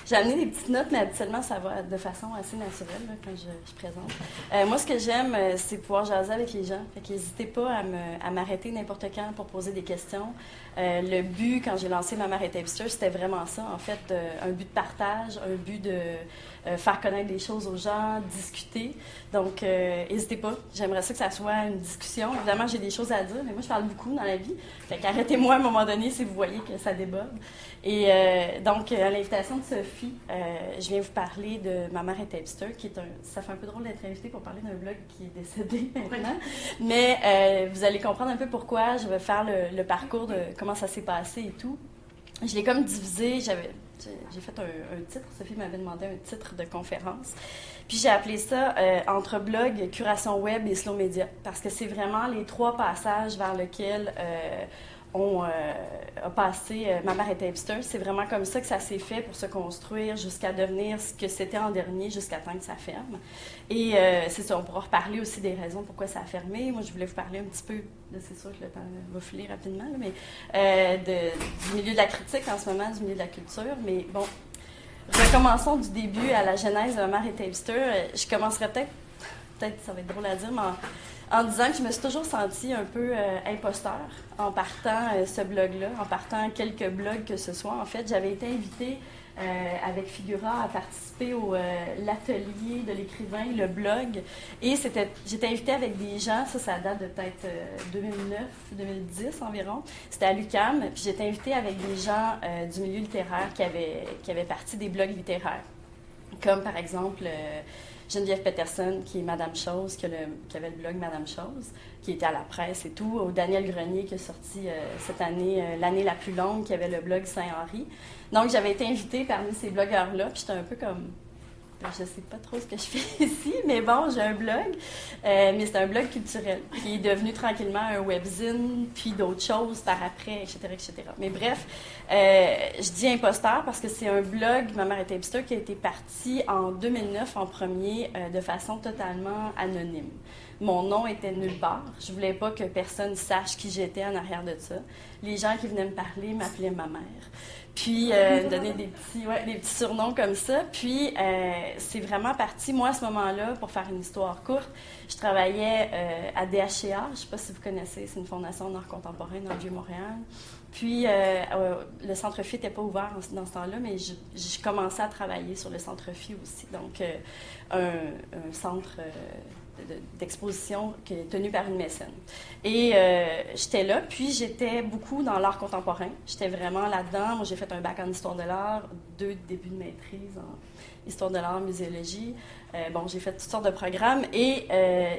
J'ai amené des petites notes, mais habituellement, ça va de façon assez naturelle là, quand je présente. Moi, ce que j'aime, c'est pouvoir jaser avec les gens. Fait qu'hésitez pas à m'arrêter n'importe quand pour poser des questions. Le but, quand j'ai lancé Maman est hipster, c'était vraiment ça, en fait, un but de partage, un but de faire connaître des choses aux gens, discuter. Donc, n'hésitez pas. J'aimerais ça que ça soit une discussion. Évidemment, j'ai des choses à dire, mais moi, je parle beaucoup dans la vie. Fait qu'arrêtez-moi à un moment donné si vous voyez que ça déborde. Et donc, à l'invitation de Sophie, je viens vous parler de Maman est hipster, qui est ça fait un peu drôle d'être invitée pour parler d'un blog qui est décédé maintenant. Mais vous allez comprendre un peu pourquoi. Je vais faire le parcours de comment ça s'est passé et tout. Je l'ai comme divisé. J'ai fait un titre. Sophie m'avait demandé un titre de conférence. Puis j'ai appelé ça Entre blog, curation web et slow media. Parce que c'est vraiment les trois passages vers lesquels on a passé Ma mère était hipster. C'est vraiment comme ça que ça s'est fait pour se construire jusqu'à devenir ce que c'était en dernier, jusqu'à temps que ça ferme. Et c'est ça, on pourra reparler aussi des raisons pourquoi ça a fermé. Moi, je voulais vous parler un petit peu, c'est sûr que le temps va filer rapidement, là, mais du milieu de la critique en ce moment, du milieu de la culture. Mais bon, recommençons du début à la genèse de Ma mère était hipster. Je commencerai peut-être ça va être drôle à dire, mais en disant que je me suis toujours sentie un peu imposteur en partant ce blog-là, en partant quelques blogs que ce soit. En fait, j'avais été invitée avec Figura à participer au l'atelier de l'écrivain, le blog. Et j'étais invitée avec des gens, ça date de peut-être 2009-2010 environ. C'était à l'UQAM. Puis j'étais invitée avec des gens du milieu littéraire qui avaient parti des blogs littéraires. Comme par exemple Geneviève Peterson, qui est Madame Chose, qui avait le blog Madame Chose, qui était à la presse et tout, ou Daniel Grenier, qui a sorti cette année, l'année la plus longue, qui avait le blog Saint-Henri. Donc, j'avais été invitée parmi ces blogueurs-là, puis j'étais un peu comme... Je sais pas trop ce que je fais ici, mais bon, j'ai un blog, mais c'est un blog culturel qui est devenu tranquillement un webzine, puis d'autres choses par après, etc., etc. Mais bref, je dis imposteur parce que c'est un blog, Ma mère était hipster, qui a été parti en 2009 en premier de façon totalement anonyme. Mon nom était nulle part. Je voulais pas que personne sache qui j'étais en arrière de ça. Les gens qui venaient me parler m'appelaient ma mère. Puis, me donner des petits surnoms comme ça. Puis, c'est vraiment parti. Moi, à ce moment-là, pour faire une histoire courte, je travaillais à DHCA. Je ne sais pas si vous connaissez, c'est une fondation d'art contemporain dans le Vieux-Montréal. Puis, le Centre Phi n'était pas ouvert dans ce temps-là, mais je commençais à travailler sur le Centre Phi aussi. Donc, un centre... d'exposition qui est tenue par une mécène. Et j'étais là, puis j'étais beaucoup dans l'art contemporain. J'étais vraiment là-dedans. Moi, j'ai fait un bac en histoire de l'art, 2 débuts de maîtrise en histoire de l'art, muséologie. J'ai fait toutes sortes de programmes et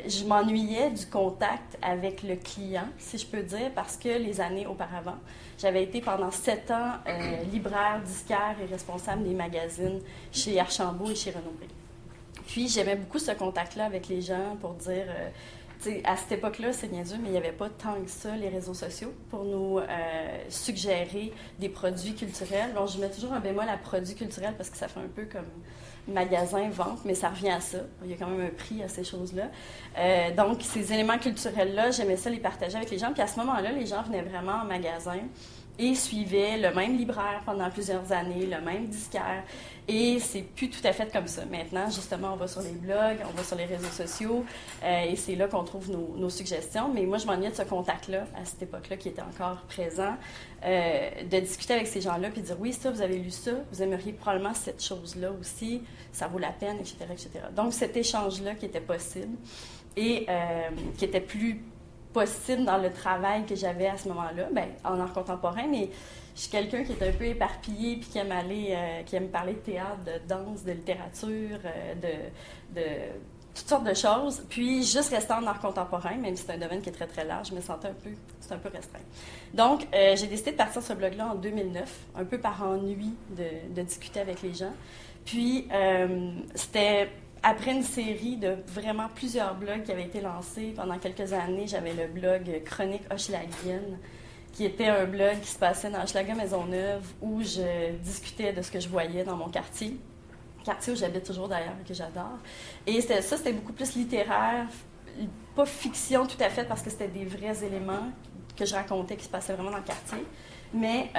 je m'ennuyais du contact avec le client, si je peux dire, parce que les années auparavant, j'avais été pendant 7 ans libraire, disquaire et responsable des magazines chez Archambault et chez Renaud-Bré. Puis, j'aimais beaucoup ce contact-là avec les gens pour dire... à cette époque-là, c'est niaiseux, mais il n'y avait pas tant que ça, les réseaux sociaux, pour nous suggérer des produits culturels. Donc, je mets toujours un bémol à produits culturels parce que ça fait un peu comme magasin, vente, mais ça revient à ça. Il y a quand même un prix à ces choses-là. Donc, ces éléments culturels-là, j'aimais ça les partager avec les gens. Puis à ce moment-là, les gens venaient vraiment en magasin et suivaient le même libraire pendant plusieurs années, le même disquaire. Et c'est plus tout à fait comme ça. Maintenant, justement, on va sur les blogs, on va sur les réseaux sociaux, et c'est là qu'on trouve nos suggestions. Mais moi, je m'ennuyais de ce contact-là, à cette époque-là, qui était encore présent, de discuter avec ces gens-là, puis de dire, oui, ça, vous avez lu ça, vous aimeriez probablement cette chose-là aussi, ça vaut la peine, etc., etc. Donc, cet échange-là qui était possible, et qui était plus possible dans le travail que j'avais à ce moment-là, en art contemporain, mais je suis quelqu'un qui est un peu éparpillé puis qui aime parler de théâtre, de danse, de littérature, de toutes sortes de choses. Puis, juste rester en art contemporain, même si c'est un domaine qui est très, très large, je me sentais un peu restreint. Donc, j'ai décidé de partir sur ce blog-là en 2009, un peu par ennui de discuter avec les gens. Puis, c'était... Après une série de vraiment plusieurs blogs qui avaient été lancés pendant quelques années, j'avais le blog Chronique Hochelagienne, qui était un blog qui se passait dans Hochelaga Maisonneuve, où je discutais de ce que je voyais dans mon quartier où j'habite toujours d'ailleurs, que j'adore. Et c'était beaucoup plus littéraire, pas fiction tout à fait, parce que c'était des vrais éléments que je racontais qui se passaient vraiment dans le quartier. mais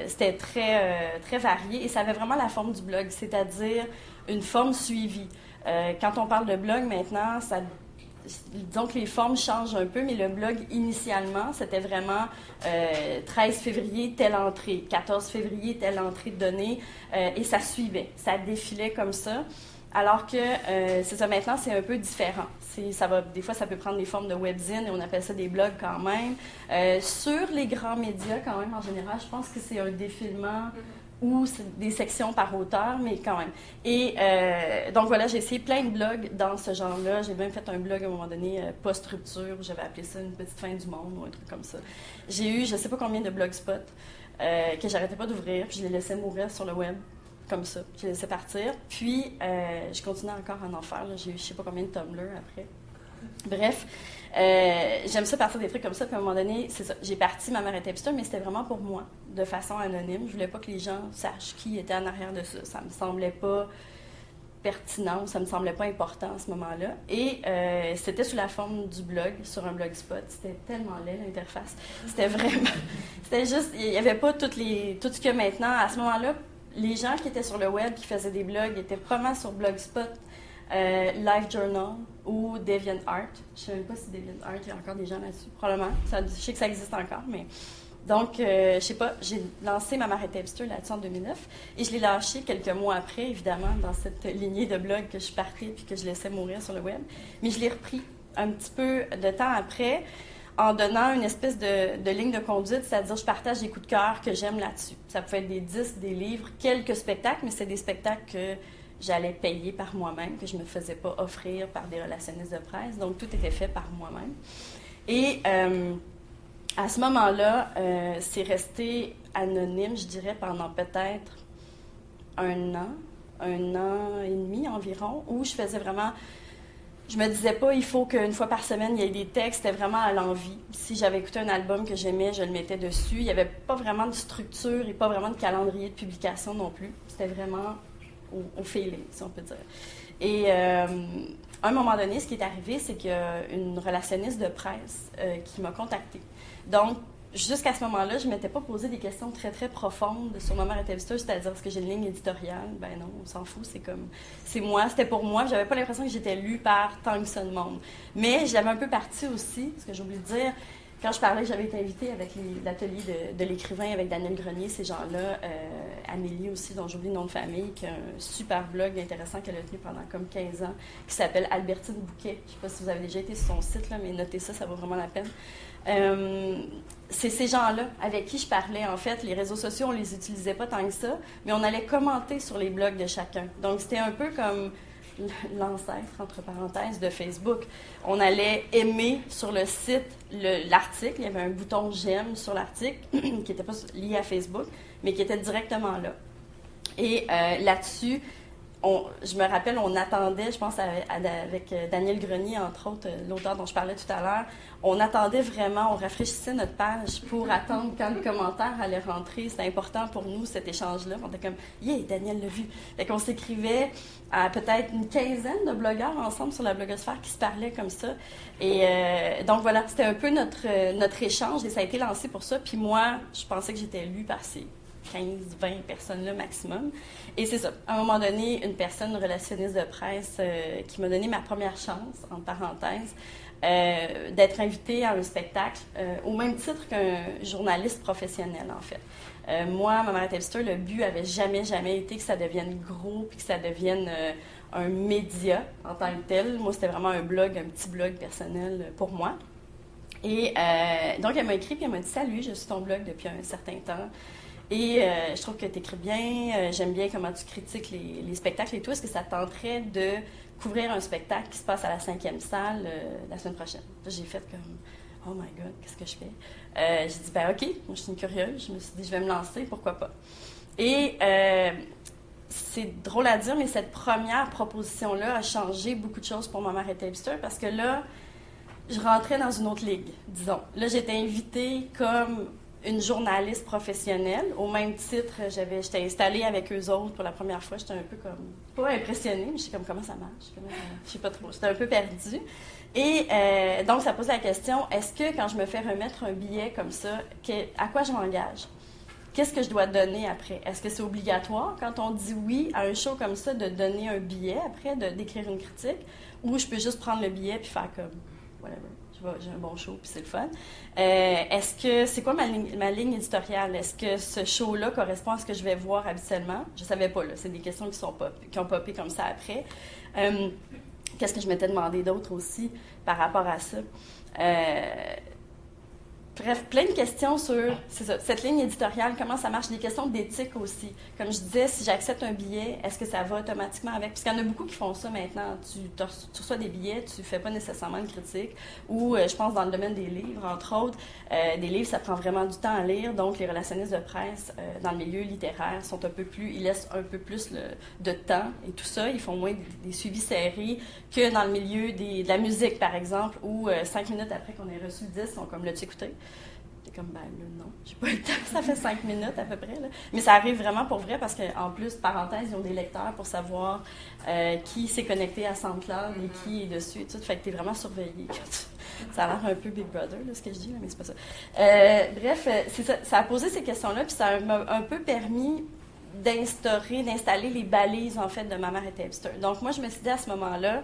c'était très varié et ça avait vraiment la forme du blog, c'est-à-dire une forme suivie. Quand on parle de blog maintenant, disons que les formes changent un peu, mais le blog, initialement, c'était vraiment 13 février, telle entrée, 14 février, telle entrée de données, et ça suivait, ça défilait comme ça. Alors que, c'est ça, maintenant, c'est un peu différent. Des fois, ça peut prendre des formes de webzine, et on appelle ça des blogs quand même. Sur les grands médias, quand même, en général, je pense que c'est un défilement ou des sections par auteur, mais quand même. Et donc voilà, j'ai essayé plein de blogs dans ce genre-là. J'ai même fait un blog à un moment donné, post-rupture, j'avais appelé ça une petite fin du monde ou un truc comme ça. J'ai eu je sais pas combien de blogspots que j'arrêtais pas d'ouvrir, puis je les laissais mourir sur le web, comme ça. Je les laissais partir. Puis je continuais encore à en faire. J'ai eu je sais pas combien de Tumblr après. Bref, j'aime ça partir des trucs comme ça, puis à un moment donné, c'est ça, j'ai parti Ma mère était hipster, mais c'était vraiment pour moi, de façon anonyme. Je voulais pas que les gens sachent qui était en arrière de ça. Ça me semblait pas pertinent, ça me semblait pas important à ce moment-là. Et c'était sous la forme du blog, sur un blogspot. C'était tellement laid, l'interface. C'était vraiment... C'était juste... Il y avait pas tout ce qu'il y a maintenant. À ce moment-là, les gens qui étaient sur le web, qui faisaient des blogs, étaient probablement sur Blogspot, LiveJournal ou DeviantArt. Je ne sais même pas si DeviantArt, il y a encore des gens là-dessus. Probablement. Je sais que ça existe encore, mais... Donc, je sais pas, j'ai lancé Ma mère était hipster là-dessus en 2009 et je l'ai lâché quelques mois après, évidemment, dans cette lignée de blogs que je partais puis que je laissais mourir sur le web. Mais je l'ai repris un petit peu de temps après en donnant une espèce de ligne de conduite, c'est-à-dire je partage des coups de cœur que j'aime là-dessus. Ça peut être des disques, des livres, quelques spectacles, mais c'est des spectacles que j'allais payer par moi-même, que je ne me faisais pas offrir par des relationnistes de presse. Donc, tout était fait par moi-même. Et à ce moment-là, c'est resté anonyme, je dirais, pendant peut-être un an et demi environ, où je faisais vraiment... Je me disais pas, il faut qu'une fois par semaine, il y ait des textes. C'était vraiment à l'envie. Si j'avais écouté un album que j'aimais, je le mettais dessus. Il n'y avait pas vraiment de structure et pas vraiment de calendrier de publication non plus. C'était vraiment au feeling, si on peut dire. Et à un moment donné, ce qui est arrivé, c'est qu'il y a une relationniste de presse qui m'a contactée. Donc, jusqu'à ce moment-là, je ne m'étais pas posé des questions très, très profondes sur Ma mère était hipster, c'est-à-dire est-ce que j'ai une ligne éditoriale? Ben non, on s'en fout, c'est moi, c'était pour moi. J'avais pas l'impression que j'étais lue par tant que ça de monde. Mais j'avais un peu parti aussi, ce que j'ai oublié de dire, quand je parlais que j'avais été invitée avec l'atelier de l'écrivain avec Daniel Grenier, ces gens-là, Amélie aussi, dont j'oublie le nom de famille, qui a un super blog intéressant qu'elle a tenu pendant comme 15 ans, qui s'appelle Albertine Bouquet. Je ne sais pas si vous avez déjà été sur son site, là, mais notez ça, ça vaut vraiment la peine. C'est ces gens-là avec qui je parlais. En fait, les réseaux sociaux, on les utilisait pas tant que ça, mais on allait commenter sur les blogs de chacun. Donc, c'était un peu comme l'ancêtre, entre parenthèses, de Facebook. On allait aimer sur le site l'article. Il y avait un bouton « J'aime » sur l'article qui n'était pas lié à Facebook, mais qui était directement là. Et là-dessus, je me rappelle, on attendait, je pense avec Daniel Grenier, entre autres, l'auteur dont je parlais tout à l'heure, on attendait vraiment, on rafraîchissait notre page pour attendre quand le commentaire allait rentrer. C'était important pour nous, cet échange-là. On était comme « Yeah, Daniel l'a vu ». Fait qu'on s'écrivait à peut-être une quinzaine de blogueurs ensemble sur la blogosphère qui se parlaient comme ça. Et donc voilà, c'était un peu notre échange et ça a été lancé pour ça. Puis moi, je pensais que j'étais lue par ces 15-20 personnes-là maximum. Et c'est ça. À un moment donné, une personne relationniste de presse qui m'a donné ma première chance, entre parenthèses, d'être invitée à un spectacle au même titre qu'un journaliste professionnel, en fait. Moi, Ma mère était hipster, le but avait jamais été que ça devienne gros puis que ça devienne un média en tant que tel. Moi, c'était vraiment un petit blog personnel pour moi. Et donc, elle m'a écrit puis elle m'a dit « Salut, je suis ton blog depuis un certain temps. Et je trouve que tu écris bien, j'aime bien comment tu critiques les spectacles et tout. Est-ce que ça te tenterait de couvrir un spectacle qui se passe à la 5e salle la semaine prochaine? » Là, j'ai fait comme « Oh my God, qu'est-ce que je fais? » J'ai dit « Ben OK, moi je suis une curieuse. » Je me suis dit « Je vais me lancer, pourquoi pas? » Et c'est drôle à dire, mais cette première proposition-là a changé beaucoup de choses pour Ma mère était hipster parce que là, je rentrais dans une autre ligue, disons. Là, j'étais invitée comme une journaliste professionnelle. Au même titre, j'étais installée avec eux autres pour la première fois. J'étais un peu comme, pas impressionnée, mais j'étais comme, comment ça marche? Je sais pas trop. J'étais un peu perdue. Et donc, ça pose la question, est-ce que quand je me fais remettre un billet comme ça, à quoi je m'engage? Qu'est-ce que je dois donner après? Est-ce que c'est obligatoire, quand on dit oui à un show comme ça, de donner un billet après, d'écrire une critique, ou je peux juste prendre le billet puis faire comme, whatever, j'ai un bon show puis c'est le fun. C'est quoi ma ligne éditoriale? Est-ce que ce show-là correspond à ce que je vais voir habituellement? Je savais pas, là. C'est des questions qui ont popé comme ça après. Qu'est-ce que je m'étais demandé d'autre aussi par rapport à ça? Bref, plein de questions sur cette ligne éditoriale, comment ça marche, des questions d'éthique aussi. Comme je disais, si j'accepte un billet, est-ce que ça va automatiquement avec? Parce qu'il y en a beaucoup qui font ça maintenant. Tu reçois des billets, tu ne fais pas nécessairement une critique. Ou, je pense, dans le domaine des livres, entre autres, des livres, ça prend vraiment du temps à lire. Donc, les relationnistes de presse dans le milieu littéraire sont un peu plus, ils laissent un peu plus de temps et tout ça. Ils font moins des suivis serrés que dans le milieu de la musique, par exemple, où 5 minutes après qu'on ait reçu le disque, ils sont comme, l'as-tu écouté? T'es comme, ben là, non, j'ai pas eu le temps, ça fait 5 minutes à peu près. Là. Mais ça arrive vraiment pour vrai parce qu'en plus, parenthèse, ils ont des lecteurs pour savoir qui s'est connecté à SoundCloud et qui est dessus et tout. Fait que t'es vraiment surveillé. Ça a l'air un peu Big Brother, là, ce que je dis, là, mais c'est pas ça. Bref, ça a posé ces questions-là, puis ça m'a un peu permis d'installer les balises, en fait, de Ma mère était hipster. Donc, moi, je me suis dit à ce moment-là,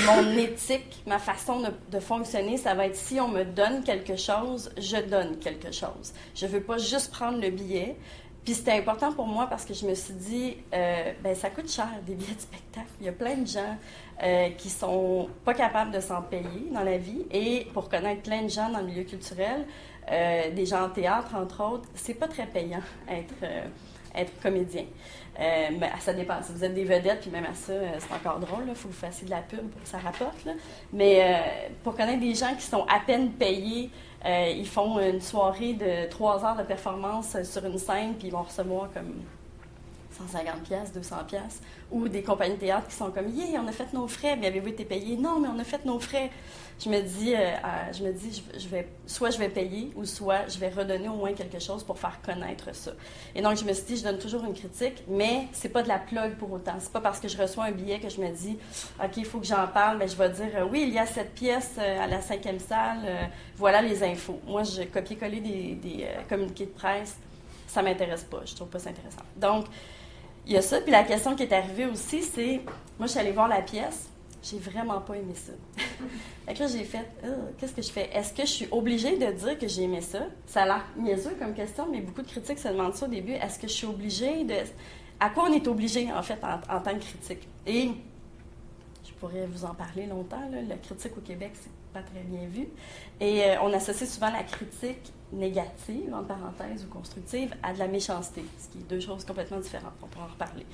mon éthique, ma façon de fonctionner, ça va être si on me donne quelque chose, je donne quelque chose. Je veux pas juste prendre le billet. Puis c'était important pour moi parce que je me suis dit, ça coûte cher des billets de spectacle. Il y a plein de gens qui sont pas capables de s'en payer dans la vie. Et pour connaître plein de gens dans le milieu culturel, des gens en théâtre entre autres, c'est pas très payant être comédien. Mais ça dépend. Si vous êtes des vedettes, puis même à ça, c'est encore drôle. Il faut que vous fassiez de la pub pour que ça rapporte. Là. Mais pour connaître des gens qui sont à peine payés, ils font une soirée de 3 heures de performance sur une scène, puis ils vont recevoir comme 150$, 200$. Ou des compagnies de théâtre qui sont comme « Yeah, on a fait nos frais, mais avez-vous été payé? » « Non, mais on a fait nos frais. » Je me dis, soit je vais payer, ou soit je vais redonner au moins quelque chose pour faire connaître ça. Et donc, je me suis dit, je donne toujours une critique, mais c'est pas de la plug pour autant. C'est pas parce que je reçois un billet que je me dis, OK, il faut que j'en parle, mais je vais dire, oui, il y a cette pièce à la 5e salle, voilà les infos. Moi, je copier-coller des communiqués de presse, ça m'intéresse pas, je trouve pas ça intéressant. Donc, il y a ça, puis la question qui est arrivée aussi, c'est, moi, je suis allée voir la pièce, j'ai vraiment pas aimé ça. Fait que là, j'ai fait, qu'est-ce que je fais? Est-ce que je suis obligée de dire que j'ai aimé ça? Ça a l'air niaiseux comme question, mais beaucoup de critiques se demandent ça au début. Est-ce que je suis obligée de... À quoi on est obligé, en fait, en tant que critique? Et je pourrais vous en parler longtemps, là. La critique au Québec, c'est pas très bien vu. Et on associe souvent la critique négative, entre parenthèses, ou constructive, à de la méchanceté, ce qui est deux choses complètement différentes. On pourra en reparler.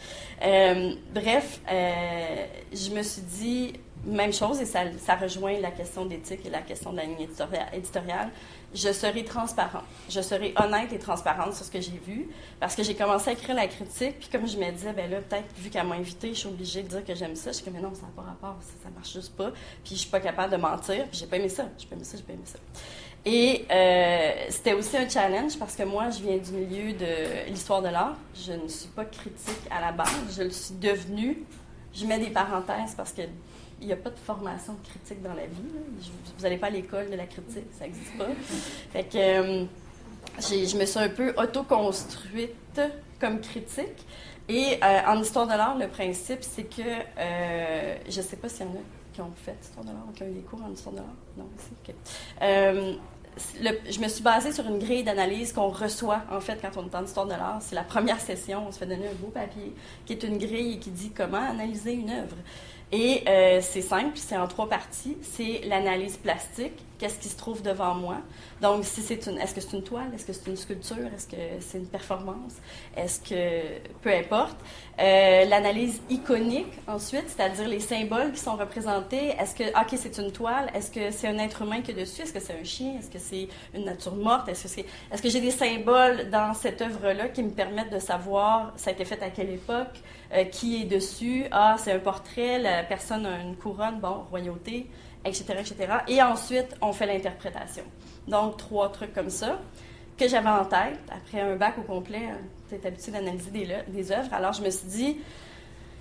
Je me suis dit, même chose, et ça rejoint la question d'éthique et la question de la ligne éditoriale. Je serai transparente. Je serai honnête et transparente sur ce que j'ai vu, parce que j'ai commencé à écrire la critique, puis comme je me disais, ben là, peut-être, vu qu'elle m'a invitée, je suis obligée de dire que j'aime ça. Je suis comme, mais non, ça n'a pas rapport, ça marche juste pas. Puis je suis pas capable de mentir, puis j'ai pas aimé ça. J'ai pas aimé ça. Et c'était aussi un challenge parce que moi, je viens du milieu de l'histoire de l'art. Je ne suis pas critique à la base. Je le suis devenue. Je mets des parenthèses parce qu'il n'y a pas de formation de critique dans la vie. Là. Vous n'allez pas à l'école de la critique, ça n'existe pas. Fait que je me suis un peu auto-construite comme critique. Et en histoire de l'art, le principe, c'est que je ne sais pas s'il y en a qui ont fait histoire de l'art ou qui ont eu des cours en histoire de l'art. Non, aussi, OK. Je me suis basée sur une grille d'analyse qu'on reçoit, en fait, quand on est en histoire de l'art. C'est la première session, on se fait donner un beau papier qui est une grille et qui dit comment analyser une œuvre. Et c'est simple, c'est en 3 parties. C'est l'analyse plastique, qu'est-ce qui se trouve devant moi. Donc, si est-ce que c'est une toile, est-ce que c'est une sculpture, est-ce que c'est une performance, est-ce que, peu importe. L'analyse iconique, ensuite, c'est-à-dire les symboles qui sont représentés. Est-ce que, OK, c'est une toile, est-ce que c'est un être humain qui est dessus, est-ce que c'est un chien, est-ce que c'est une nature morte, est-ce que j'ai des symboles dans cette œuvre-là qui me permettent de savoir ça a été fait à quelle époque, qui est dessus, c'est un portrait, la personne a une couronne, bon, royauté, etc., etc. Et ensuite, on fait l'interprétation. Donc, 3 trucs comme ça que j'avais en tête. Après un bac au complet, tu es habitué d'analyser des œuvres. Alors, je me suis dit,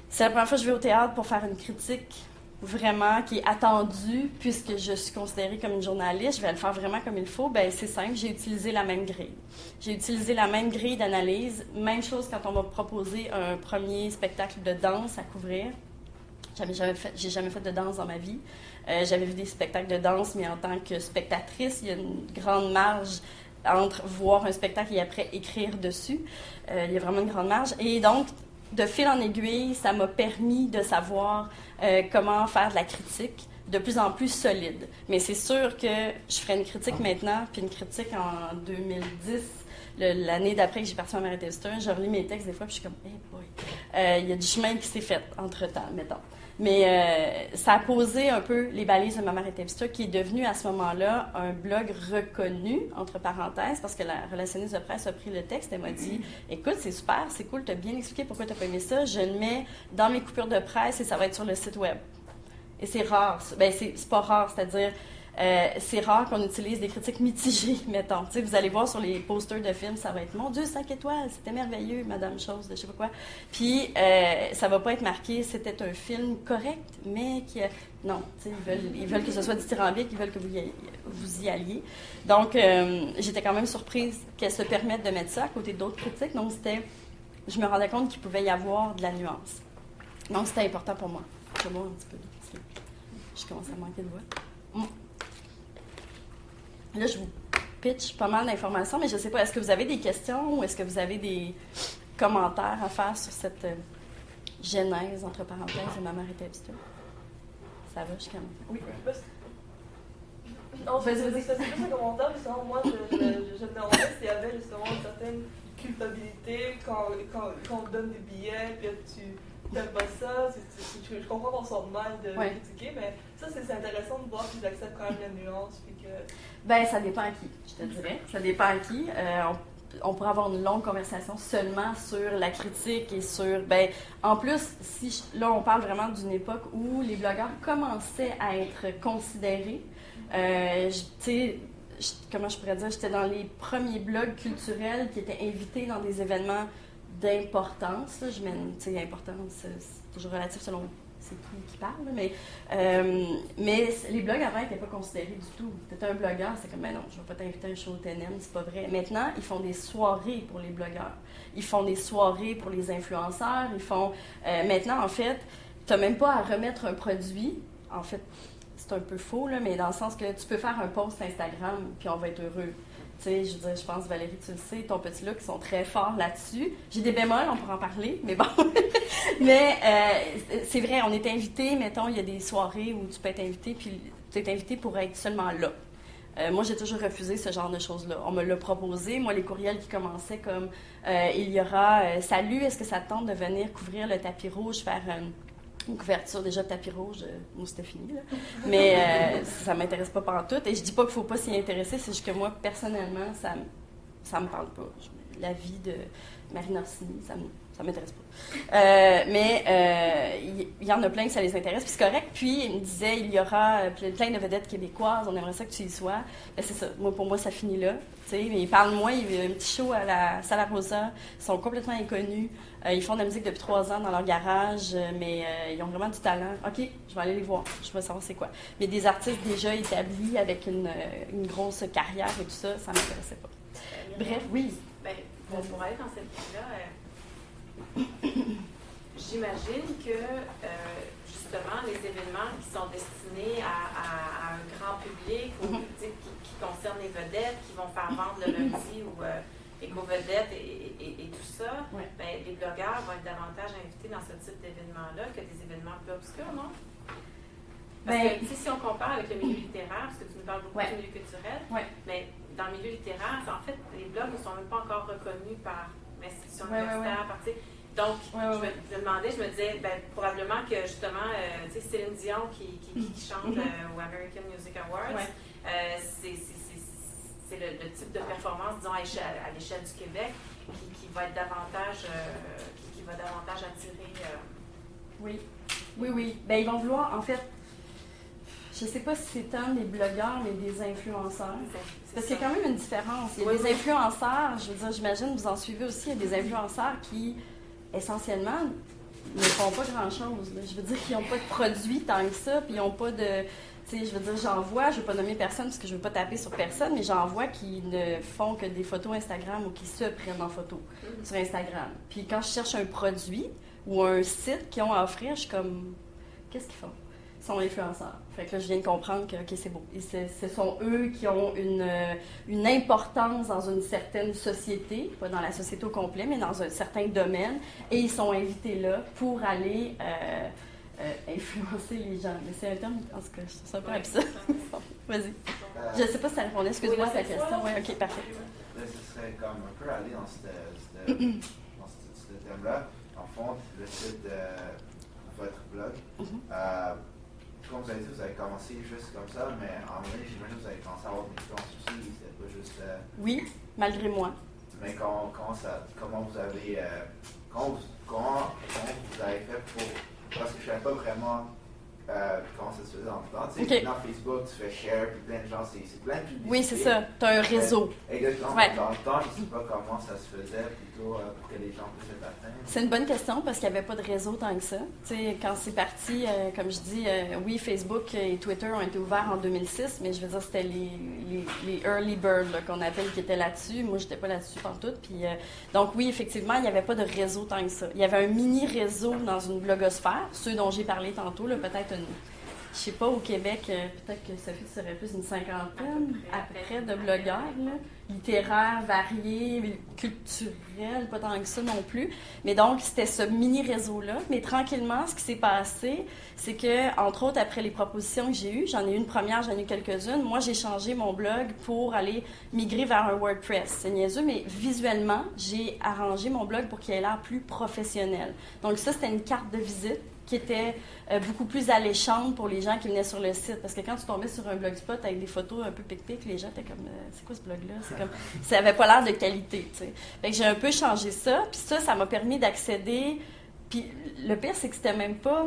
c'est la première fois que je vais au théâtre pour faire une critique vraiment qui est attendue, puisque je suis considérée comme une journaliste, je vais le faire vraiment comme il faut. Ben c'est simple, j'ai utilisé la même grille. J'ai utilisé la même grille d'analyse. Même chose quand on m'a proposé un premier spectacle de danse à couvrir. J'ai jamais fait de danse dans ma vie. J'avais vu des spectacles de danse, mais en tant que spectatrice, il y a une grande marge entre voir un spectacle et après écrire dessus. Il y a vraiment une grande marge. Et donc, de fil en aiguille, ça m'a permis de savoir comment faire de la critique de plus en plus solide. Mais c'est sûr que je ferai une critique maintenant, puis une critique en 2010, l'année d'après que j'ai parti en Mary Webster, je relis mes textes des fois, puis je suis comme, hey boy, il y a du chemin qui s'est fait entre-temps, mettons. Mais ça a posé un peu les balises de Maman Webster, qui est devenu à ce moment-là un blog reconnu, entre parenthèses, parce que la relationniste de presse a pris le texte et m'a dit « Écoute, c'est super, c'est cool, tu as bien expliqué pourquoi tu n'as pas aimé ça, je le mets dans mes coupures de presse et ça va être sur le site web. » Et c'est rare, ben c'est pas rare, c'est-à-dire c'est rare qu'on utilise des critiques mitigées, mettons. Tu sais, vous allez voir sur les posters de films, ça va être « Mon Dieu, 5 étoiles, c'était merveilleux, Madame Chose, de je sais pas quoi. » Puis, ça va pas être marqué « C'était un film correct, mais qui a... » Non, tu sais, ils veulent que ce soit dithyrambique, ils veulent que vous y alliez. Donc, j'étais quand même surprise qu'elle se permette de mettre ça à côté d'autres critiques. Donc, je me rendais compte qu'il pouvait y avoir de la nuance. Donc, c'était important pour moi. Je bois un petit peu d'eau, parce que je commence à manquer de voix. Là, je vous pitch pas mal d'informations, mais je ne sais pas, est-ce que vous avez des questions ou est-ce que vous avez des commentaires à faire sur cette genèse, entre parenthèses, de Maman Webster? Ça va jusqu'à maintenant? Oui. Non, c'est plus un commentaire, justement, moi, je me demandais s'il y avait justement une certaine culpabilité quand on donne des billets, puis tu n'aimes pas ça, je comprends qu'on sort mal de critiquer, mais ça, c'est intéressant de voir qu'ils acceptent quand même la nuance, puis que... Ben, ça dépend à qui, je te dirais. Ça dépend à qui. On pourrait avoir une longue conversation seulement sur la critique et sur... Ben, en plus, là, on parle vraiment d'une époque où les blogueurs commençaient à être considérés. Tu sais, comment je pourrais dire? J'étais dans les premiers blogs culturels qui étaient invités dans des événements d'importance. Je mène, tu sais, importance, c'est toujours relatif selon c'est qui parle, mais les blogs avant n'étaient pas considérés du tout. Tu étais un blogueur, c'est comme, ben non, je ne vais pas t'inviter à un show TNM, c'est pas vrai. Maintenant, ils font des soirées pour les blogueurs. Ils font des soirées pour les influenceurs. Ils font... maintenant, en fait, tu n'as même pas à remettre un produit. En fait, c'est un peu faux, là, mais dans le sens que tu peux faire un post Instagram, puis on va être heureux. Tu sais, je veux dire, je pense, Valérie, tu le sais, ton petit look, ils sont très forts là-dessus. J'ai des bémols, on pourra en parler, mais bon. Mais c'est vrai, on est invité, mettons, il y a des soirées où tu peux être invité, puis tu es invité pour être seulement là. Moi, j'ai toujours refusé ce genre de choses-là. On me l'a proposé. Moi, les courriels qui commençaient comme il y aura Salut, est-ce que ça te tente de venir couvrir le tapis rouge, faire une couverture déjà de tapis rouge, moi c'était fini, là. Mais ça ne m'intéresse pas pantoute. Et je dis pas qu'il ne faut pas s'y intéresser, c'est juste que moi, personnellement, ça me parle pas. La vie de Marine Orsini, ça m'intéresse pas. Mais il y en a plein que ça les intéresse, puis c'est correct. Puis il me disait, il y aura plein de vedettes québécoises, on aimerait ça que tu y sois. Ben, c'est ça, pour moi, ça finit là. Mais il parle moins, il y a un petit show à la Sala Rosa, ils sont complètement inconnus. Ils font de la musique depuis 3 ans dans leur garage, mais ils ont vraiment du talent. OK, je vais aller les voir, je vais savoir c'est quoi. Mais des artistes déjà établis avec une grosse carrière et tout ça, ça ne m'intéressait pas. Bref, oui. Ben, pour aller dans cette ligne-là, j'imagine que justement les événements qui sont destinés à un grand public ou qui concernent les vedettes, qui vont faire vendre le lundi ou éco-vedettes et tout ça, ben, les blogueurs vont être davantage invités dans ce type d'événements-là que des événements plus obscurs, non? Parce que si on compare avec le milieu littéraire, parce que tu nous parles beaucoup du milieu culturel, mais dans le milieu littéraire, en fait, les blogs ne sont même pas encore reconnus par l'institution universitaire. Donc, je me demandais, je me disais, ben, probablement que justement, tu sais, Céline Dion qui chante au American Music Awards, c'est le type de performance, disons, à l'échelle du Québec, qui va être davantage, qui va davantage attirer. Oui. Ben, ils vont vouloir, en fait, je je sais pas si c'est tant des blogueurs, mais des influenceurs. Parce qu'il y a quand même une différence. Il y a Oui, des influenceurs, je veux dire, j'imagine, vous en suivez aussi, il y a des influenceurs qui, essentiellement, ne font pas grand-chose. Là. Je veux dire qu'ils n'ont pas de produits tant que ça, puis ils n'ont pas de... Tu sais, je veux dire, j'en vois, je ne veux pas nommer personne parce que je ne veux pas taper sur personne, mais j'en vois qui ne font que des photos Instagram ou qui se prennent en photo sur Instagram. Puis quand je cherche un produit ou un site qu'ils ont à offrir, je suis comme, qu'est-ce qu'ils font? Ils sont influenceurs. Fait que là, je viens de comprendre que, OK, c'est beau. Et ce sont eux qui ont une importance dans une certaine société, pas dans la société au complet, mais dans un certain domaine, et ils sont invités là pour aller... influencer les gens. Mais c'est un terme, en tout cas, je trouve ça un peu absurde. Vas-y. Je ne sais pas si ça répondait, excuse-moi, à ta question. Oui, ok, parfait. Là, ce serait comme un peu aller dans ce thème-là. En fond, le site de votre blog. Comme vous avez dit, vous avez commencé juste comme ça, mais en vrai, j'imagine que vous avez commencé à avoir des expériences aussi. C'était pas juste. Oui, malgré moi. Mais comment vous avez. Comment vous avez fait pour. Parce que je ne savais pas vraiment comment ça se faisait dans le temps. Tu sais, dans Facebook, tu fais share, puis plein de gens, c'est plein de publicité. Oui, c'est ça. Tu as un réseau. Exactement. Ouais. Dans le temps, je ne sais pas comment ça se faisait, plutôt pour que les gens puissent être atteints. C'est une bonne question parce qu'il n'y avait pas de réseau tant que ça. Tu sais, quand c'est parti, comme je dis, oui, Facebook et Twitter ont été ouverts en 2006, mais je veux dire, c'était les early birds là, qu'on appelle qui étaient là-dessus. Moi, je n'étais pas là-dessus pantoute. Puis, donc, oui, effectivement, il n'y avait pas de réseau tant que ça. Il y avait un mini-réseau dans une blogosphère, ceux dont j'ai parlé tantôt, là, peut-être je sais pas, au Québec, peut-être que Sophie serait plus une cinquantaine, à peu près, de blogueurs, là, littéraires, variés, culturels, pas tant que ça non plus. Mais donc, c'était ce mini-réseau-là. Mais tranquillement, ce qui s'est passé, c'est que, entre autres, après les propositions que j'ai eues, j'en ai eu une première, j'en ai eu quelques-unes, moi, j'ai changé mon blog pour aller migrer vers un WordPress. C'est niaiseux, mais visuellement, j'ai arrangé mon blog pour qu'il ait l'air plus professionnel. Donc ça, c'était une carte de visite qui était beaucoup plus alléchante pour les gens qui venaient sur le site. Parce que quand tu tombais sur un blogspot avec des photos un peu pic-pic, les gens étaient comme c'est quoi ce blog-là? C'est comme, ça n'avait pas l'air de qualité, tu sais. Fait que j'ai un peu changé ça, puis ça m'a permis d'accéder. Puis le pire, c'est que c'était même pas...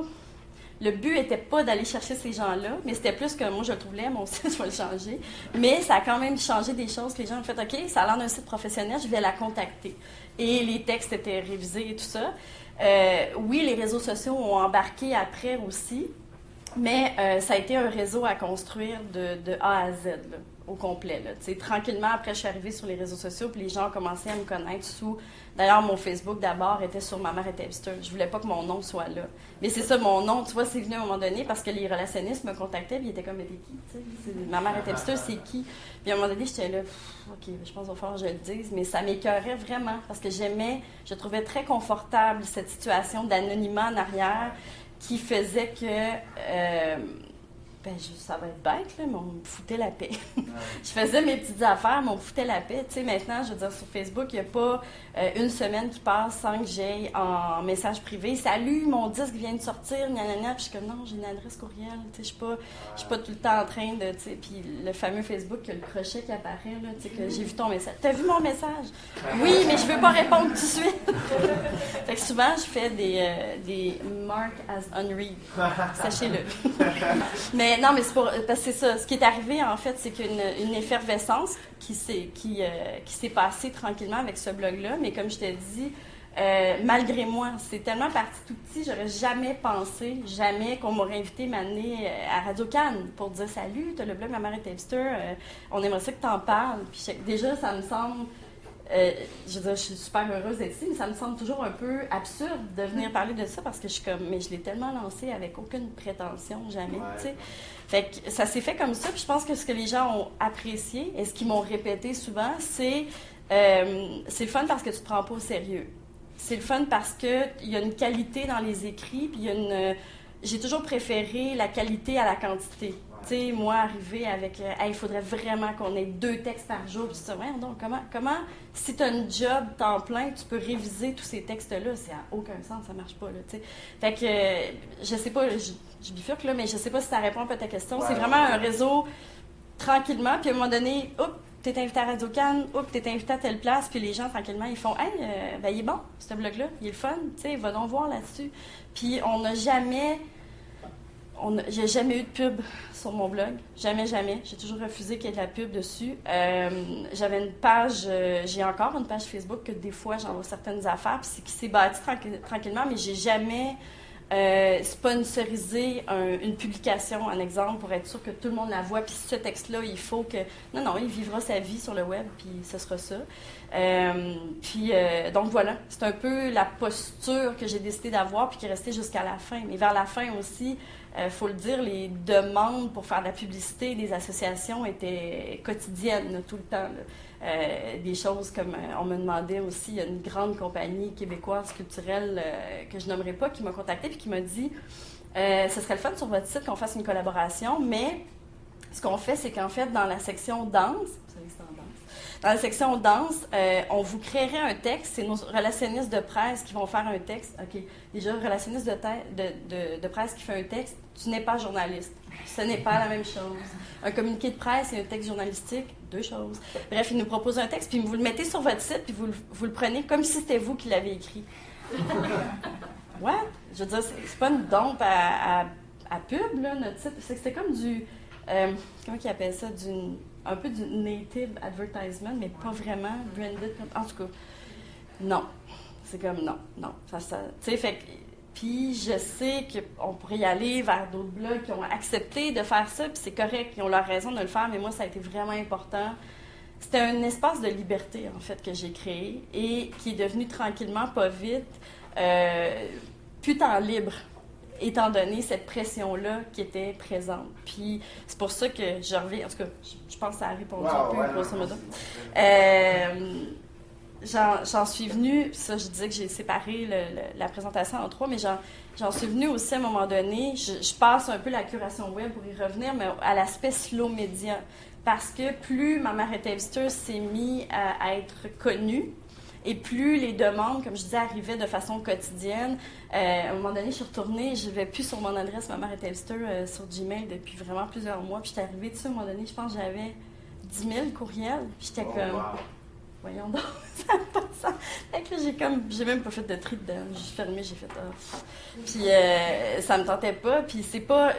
Le but n'était pas d'aller chercher ces gens-là, mais c'était plus que moi, je le trouvais, mon site, je vais le changer. Mais ça a quand même changé des choses que les gens ont fait. OK, ça a l'air d'un site professionnel, je vais la contacter. Et les textes étaient révisés et tout ça. Oui, les réseaux sociaux ont embarqué après aussi, mais ça a été un réseau à construire de A à Z, là, au complet. Là. Tranquillement, après, je suis arrivée sur les réseaux sociaux, puis les gens ont commencé à me connaître sous... D'ailleurs, mon Facebook, d'abord, était sur Ma mère était hipster. Je voulais pas que mon nom soit là. Mais c'est ça, mon nom, tu vois, c'est venu à un moment donné parce que les relationnistes me contactaient, puis ils étaient comme, mais t'es qui? Ma mère était hipster, c'est qui? Puis à un moment donné, j'étais là, OK, je pense qu'il va falloir que je le dise, mais ça m'écœurait vraiment parce que je trouvais très confortable cette situation d'anonymat en arrière qui faisait que... ça va être bête, là, mais on me foutait la paix. Je faisais mes petites affaires, mais on me foutait la paix. Tu sais, maintenant, je veux dire, sur Facebook, il n'y a pas une semaine qui passe sans que j'aille en message privé. Salut, mon disque vient de sortir, nanana. Puis je suis comme, non, j'ai une adresse courriel. Tu sais, je suis pas tout le temps en train de, tu sais, puis le fameux Facebook, le crochet qui apparaît, là, tu sais, que j'ai vu ton message. T'as vu mon message? Oui, mais je veux pas répondre tout de suite. Fait que souvent, je fais des mark as unread. Sachez-le. Mais non, mais c'est parce que c'est ça. Ce qui est arrivé, en fait, c'est qu'une effervescence qui s'est passée tranquillement avec ce blog-là. Mais comme je t'ai dit, malgré moi, c'est tellement parti tout petit, j'aurais jamais pensé, qu'on m'aurait invité m'amener à Radio-Can pour dire « Salut, t'as le blog Ma mère est hipster, on aimerait ça que t'en parles. » Puis déjà, ça me semble... je veux dire, je suis super heureuse d'être ici, mais ça me semble toujours un peu absurde de venir parler de ça parce que je suis comme, mais je l'ai tellement lancé avec aucune prétention, jamais, tu sais. Fait que ça s'est fait comme ça, puis je pense que ce que les gens ont apprécié et ce qu'ils m'ont répété souvent, c'est le fun parce que tu te prends pas au sérieux. C'est le fun parce qu'il y a une qualité dans les écrits, puis il y a j'ai toujours préféré la qualité à la quantité. Tu sais, moi, arriver avec il faudrait vraiment qu'on ait 2 textes par jour. Puis tu dis, ouais, donc, comment si tu as un job temps plein, tu peux réviser tous ces textes-là? Ça n'a aucun sens, ça marche pas, là, tu sais. Fait que, je sais pas, je bifurque, là, mais je sais pas si ça répond un peu à ta question. Ouais, c'est vraiment un réseau tranquillement, puis à un moment donné, t'es invité à Radio-Can, t'es invité à telle place, puis les gens, tranquillement, ils font « Hey, il est bon, ce blog-là, il est le fun, tu sais, va donc voir là-dessus. » Puis on n'a jamais j'ai jamais eu de pub sur mon blog. Jamais, jamais. J'ai toujours refusé qu'il y ait de la pub dessus. J'avais une page, j'ai encore une page Facebook que des fois j'envoie certaines affaires, puis qui s'est bâtie tranquillement, mais j'ai jamais sponsorisé une publication, un exemple, pour être sûr que tout le monde la voit. Puis ce texte-là, il faut que... Non, il vivra sa vie sur le web, puis ce sera ça. Donc voilà, c'est un peu la posture que j'ai décidé d'avoir, puis qui est restée jusqu'à la fin. Mais vers la fin aussi, faut le dire, les demandes pour faire de la publicité des associations étaient quotidiennes tout le temps. Des choses comme on me demandait aussi, il y a une grande compagnie québécoise culturelle que je nommerai pas qui m'a contactée puis qui m'a dit ce serait le fun sur votre site qu'on fasse une collaboration, mais ce qu'on fait, c'est qu'en fait, dans la section danse, vous savez que c'est en danse, dans la section danse, on vous créerait un texte, c'est nos relationnistes de presse qui vont faire un texte. OK, déjà, relationniste de presse qui fait un texte, tu n'es pas journaliste. Ce n'est pas la même chose. Un communiqué de presse et un texte journalistique, deux choses. Bref, il nous propose un texte, puis vous le mettez sur votre site, puis vous le prenez comme si c'était vous qui l'avez écrit. What? Je veux dire, c'est pas une dompe à pub, là, notre site. C'était comme du... comment ils appellent ça? Un peu du native advertisement, mais pas vraiment branded. En tout cas, non. C'est comme non. Tu sais, fait que... Puis je sais qu'on pourrait y aller vers d'autres blogs qui ont accepté de faire ça, puis c'est correct, ils ont leur raison de le faire, mais moi, ça a été vraiment important. C'était un espace de liberté, en fait, que j'ai créé et qui est devenu tranquillement, pas vite, plus tant libre, étant donné cette pression-là qui était présente. Puis c'est pour ça que je reviens, en tout cas, je pense que ça a répondu un peu, grosso modo. J'en suis venue, ça je disais que j'ai séparé la présentation en trois, mais j'en suis venue aussi à un moment donné, je passe un peu la curation web pour y revenir, mais à l'aspect slow média. Parce que plus ma mère était visiteur s'est mis à être connue, et plus les demandes, comme je disais, arrivaient de façon quotidienne. À un moment donné, je suis retournée, je ne vais plus sur mon adresse, ma mère était visiteur sur Gmail depuis vraiment plusieurs mois, puis j'étais arrivée dessus à un moment donné, je pense que j'avais 10 000 courriels, puis j'étais comme... Wow. Voyons donc, ça n'a pas de sens. Fait que là, j'ai même pas fait de tri dedans. J'ai fermé, j'ai fait Puis ça me tentait pas. Puis c'est pas,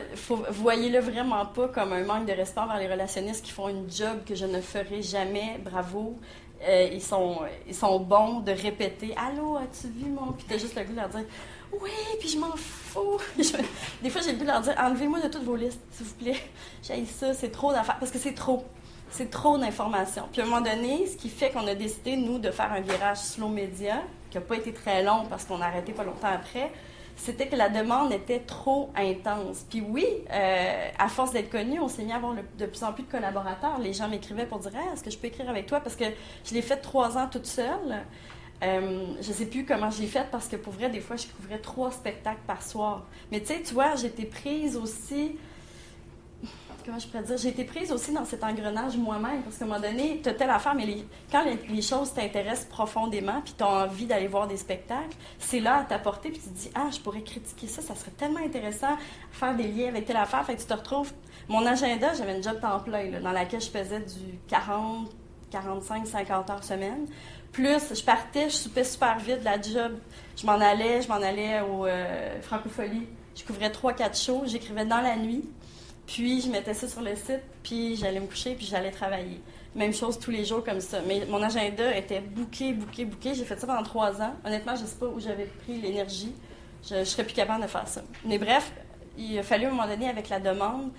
voyez-le vraiment pas comme un manque de respect envers les relationnistes qui font une job que je ne ferai jamais. Bravo. Ils sont bons de répéter. Allô, as-tu vu mon. Puis t'as juste le goût de leur dire oui, puis je m'en fous. Des fois, j'ai le goût de leur dire enlevez-moi de toutes vos listes, s'il vous plaît. J'haïs ça, c'est trop d'affaires. Parce que c'est trop. C'est trop d'informations. Puis à un moment donné, ce qui fait qu'on a décidé, nous, de faire un virage slow média, qui n'a pas été très long parce qu'on a arrêté pas longtemps après, c'était que la demande était trop intense. Puis oui, à force d'être connu, on s'est mis à avoir de plus en plus de collaborateurs. Les gens m'écrivaient pour dire « est-ce que je peux écrire avec toi? » Parce que je l'ai fait 3 ans toute seule. Je ne sais plus comment j'ai fait parce que pour vrai, des fois, je couvrais 3 spectacles par soir. Mais tu sais, tu vois, j'ai été prise aussi... Comment je pourrais dire? J'ai été prise aussi dans cet engrenage moi-même, parce qu'à un moment donné, tu as telle affaire, mais quand les choses t'intéressent profondément, puis tu as envie d'aller voir des spectacles, c'est là à t'apporter, puis tu te dis « ah, je pourrais critiquer ça, ça serait tellement intéressant, faire des liens avec telle affaire », fait que tu te retrouves... Mon agenda, j'avais une job temps plein, là, dans laquelle je faisais du 40, 45, 50 heures semaine. Plus, je partais, je soupais super vite de la job, je m'en allais au Francophonie, je couvrais 3-4 shows, j'écrivais dans la nuit. Puis, je mettais ça sur le site, puis j'allais me coucher, puis j'allais travailler. Même chose tous les jours comme ça. Mais mon agenda était booké. J'ai fait ça pendant 3 ans. Honnêtement, je ne sais pas où j'avais pris l'énergie. Je ne serais plus capable de faire ça. Mais bref, il a fallu à un moment donné, avec la demande,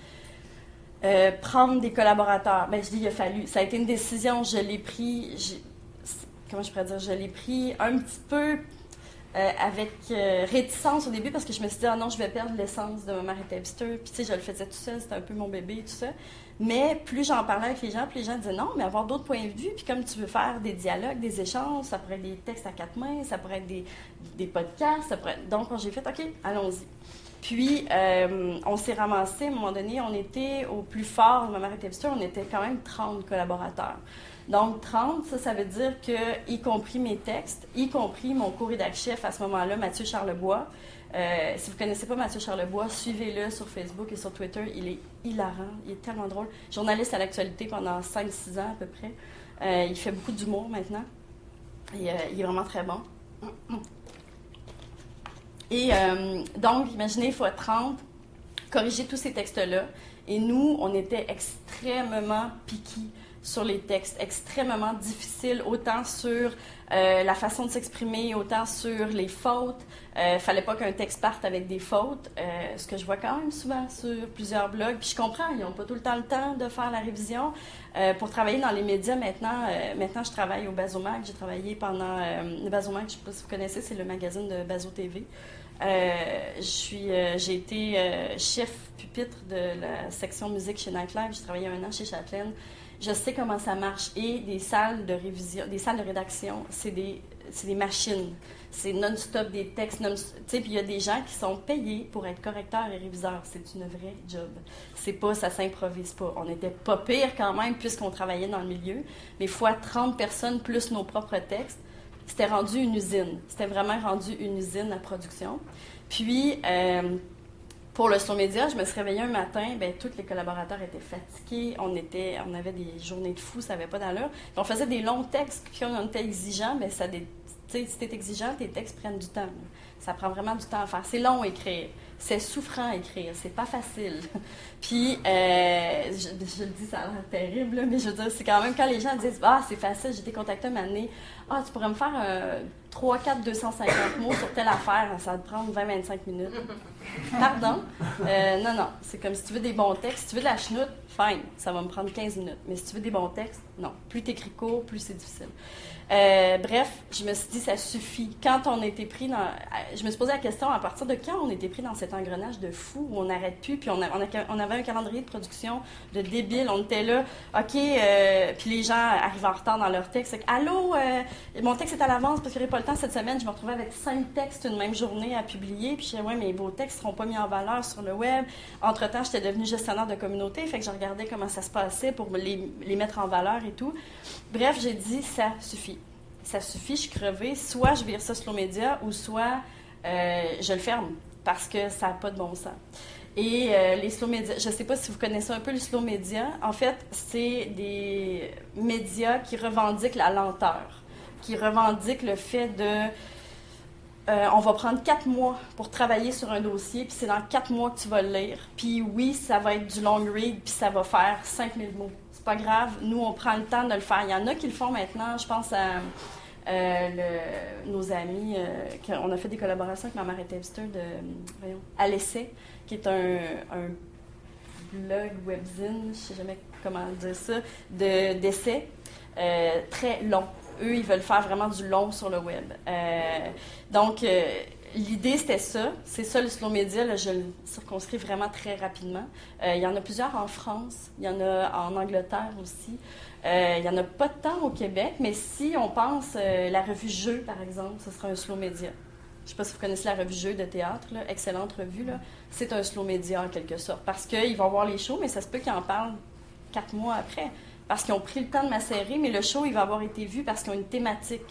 prendre des collaborateurs. Bien, je dis il a fallu. Ça a été une décision. Je l'ai pris... Comment je pourrais dire? Je l'ai pris un petit peu... avec réticence au début parce que je me suis dit « ah non, je vais perdre l'essence de ma mère était visiteur ». Puis tu sais, je le faisais tout seul, c'était un peu mon bébé et tout ça. Mais plus j'en parlais avec les gens, plus les gens disaient « non, mais avoir d'autres points de vue ». Puis comme tu veux faire des dialogues, des échanges, ça pourrait être des textes à 4 mains, ça pourrait être des podcasts, ça pourrait être... Donc j'ai fait « OK, allons-y ». Puis on s'est ramassé, à un moment donné, on était au plus fort, ma mère était visiteur, on était quand même 30 collaborateurs. Donc, 30, ça veut dire que, y compris mes textes, y compris mon co-rédac-chef à ce moment-là, Mathieu Charlebois. Si vous ne connaissez pas Mathieu Charlebois, suivez-le sur Facebook et sur Twitter. Il est hilarant, il est tellement drôle. Journaliste à l'actualité pendant 5-6 ans à peu près. Il fait beaucoup d'humour maintenant. Et il est vraiment très bon. Et donc, imaginez, il faut être 30 corriger tous ces textes-là. Et nous, on était extrêmement piqués sur les textes, extrêmement difficiles, autant sur la façon de s'exprimer, autant sur les fautes. Fallait pas qu'un texte parte avec des fautes, ce que je vois quand même souvent sur plusieurs blogs. Puis je comprends, ils n'ont pas tout le temps de faire la révision. Pour travailler dans les médias maintenant, je travaille au Bazomac. J'ai travaillé pendant... le Bazomac, je ne sais pas si vous connaissez, c'est le magazine de Bazo TV. J'ai été chef pupitre de la section musique chez Nightlife. J'ai travaillé 1 an chez Châtelaine. Je sais comment ça marche. Et des salles de révision, des salles de rédaction, c'est des machines. C'est non-stop des textes, puis il y a des gens qui sont payés pour être correcteurs et réviseurs. C'est une vraie job. C'est pas, ça s'improvise pas. On n'était pas pire quand même puisqu'on travaillait dans le milieu, mais fois 30 personnes plus nos propres textes, c'était rendu une usine. C'était vraiment rendu une usine à production. Puis, pour le Slow Media, je me suis réveillée un matin, tous les collaborateurs étaient fatigués, on avait des journées de fous, ça n'avait pas d'allure. Puis on faisait des longs textes, puis on était exigeants, mais si tu es exigeant, tes textes prennent du temps. Là. Ça prend vraiment du temps à faire. C'est long à écrire, c'est souffrant à écrire, c'est pas facile. Puis, je le dis, ça a l'air terrible, là, mais je veux dire, c'est quand même quand les gens disent « Ah, c'est facile, j'ai été contactée un moment donné. Ah, tu pourrais me faire 3, 4, 250 mots sur telle affaire, ça va te prendre 20-25 minutes. » Pardon? Non, c'est comme si tu veux des bons textes. Si tu veux de la chenoute, fine, ça va me prendre 15 minutes. Mais si tu veux des bons textes, non. Plus t'écris court, plus c'est difficile. Bref, je me suis dit, ça suffit. Quand on était pris dans... Je me suis posé la question, à partir de quand on était pris dans cet engrenage de fou où on n'arrête plus, puis on avait un calendrier de production de débile. On était là, OK, puis les gens arrivent en retard dans leur texte. Allô, mon texte est à l'avance parce qu'il n'y aurait pas le temps cette semaine. Je me retrouvais avec 5 textes une même journée à publier. Puis je disais, ouais, mais vos textes ne seront pas mis en valeur sur le web. Entre-temps, j'étais devenue gestionnaire de communauté, fait que je regardais comment ça se passait pour les mettre en valeur et tout. Bref, j'ai dit, ça suffit. Ça suffit, je suis crevée. Soit je vire ça Slow Media ou soit je le ferme parce que ça n'a pas de bon sens. Et les slow médias, je ne sais pas si vous connaissez un peu les slow médias. En fait, c'est des médias qui revendiquent la lenteur, qui revendiquent le fait de... on va prendre 4 mois pour travailler sur un dossier, puis c'est dans 4 mois que tu vas le lire. Puis oui, ça va être du long read, puis ça va faire 5000 mots. C'est pas grave, nous, on prend le temps de le faire. Il y en a qui le font maintenant, je pense à... nos amis, on a fait des collaborations avec ma mère Webster à l'essai, qui est un blog webzine, je ne sais jamais comment dire ça, d'essais très long. Eux, ils veulent faire vraiment du long sur le web. Donc, l'idée, c'était ça. C'est ça, le slow media. Là, je le circonscris vraiment très rapidement. Il y en a plusieurs en France. Il y en a en Angleterre aussi. Il n'y en a pas tant au Québec, mais si on pense la revue Jeux, par exemple, ce sera un slow média. Je ne sais pas si vous connaissez la revue Jeux de théâtre, là, excellente revue. Là. C'est un slow média en quelque sorte, parce qu'ils vont voir les shows, mais ça se peut qu'ils en parlent 4 mois après, parce qu'ils ont pris le temps de macérer, mais le show, il va avoir été vu parce qu'ils ont une thématique.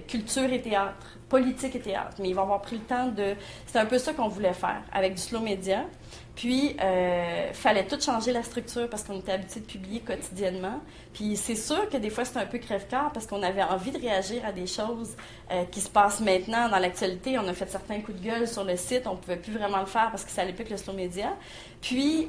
Culture et théâtre, politique et théâtre, mais ils vont avoir pris le temps de... C'est un peu ça qu'on voulait faire avec du slow média. Puis, fallait tout changer la structure parce qu'on était habitué de publier quotidiennement. Puis, c'est sûr que des fois, c'est un peu crève-cœur parce qu'on avait envie de réagir à des choses qui se passent maintenant dans l'actualité. On a fait certains coups de gueule sur le site. On ne pouvait plus vraiment le faire parce que ça allait plus que le slow média. Puis,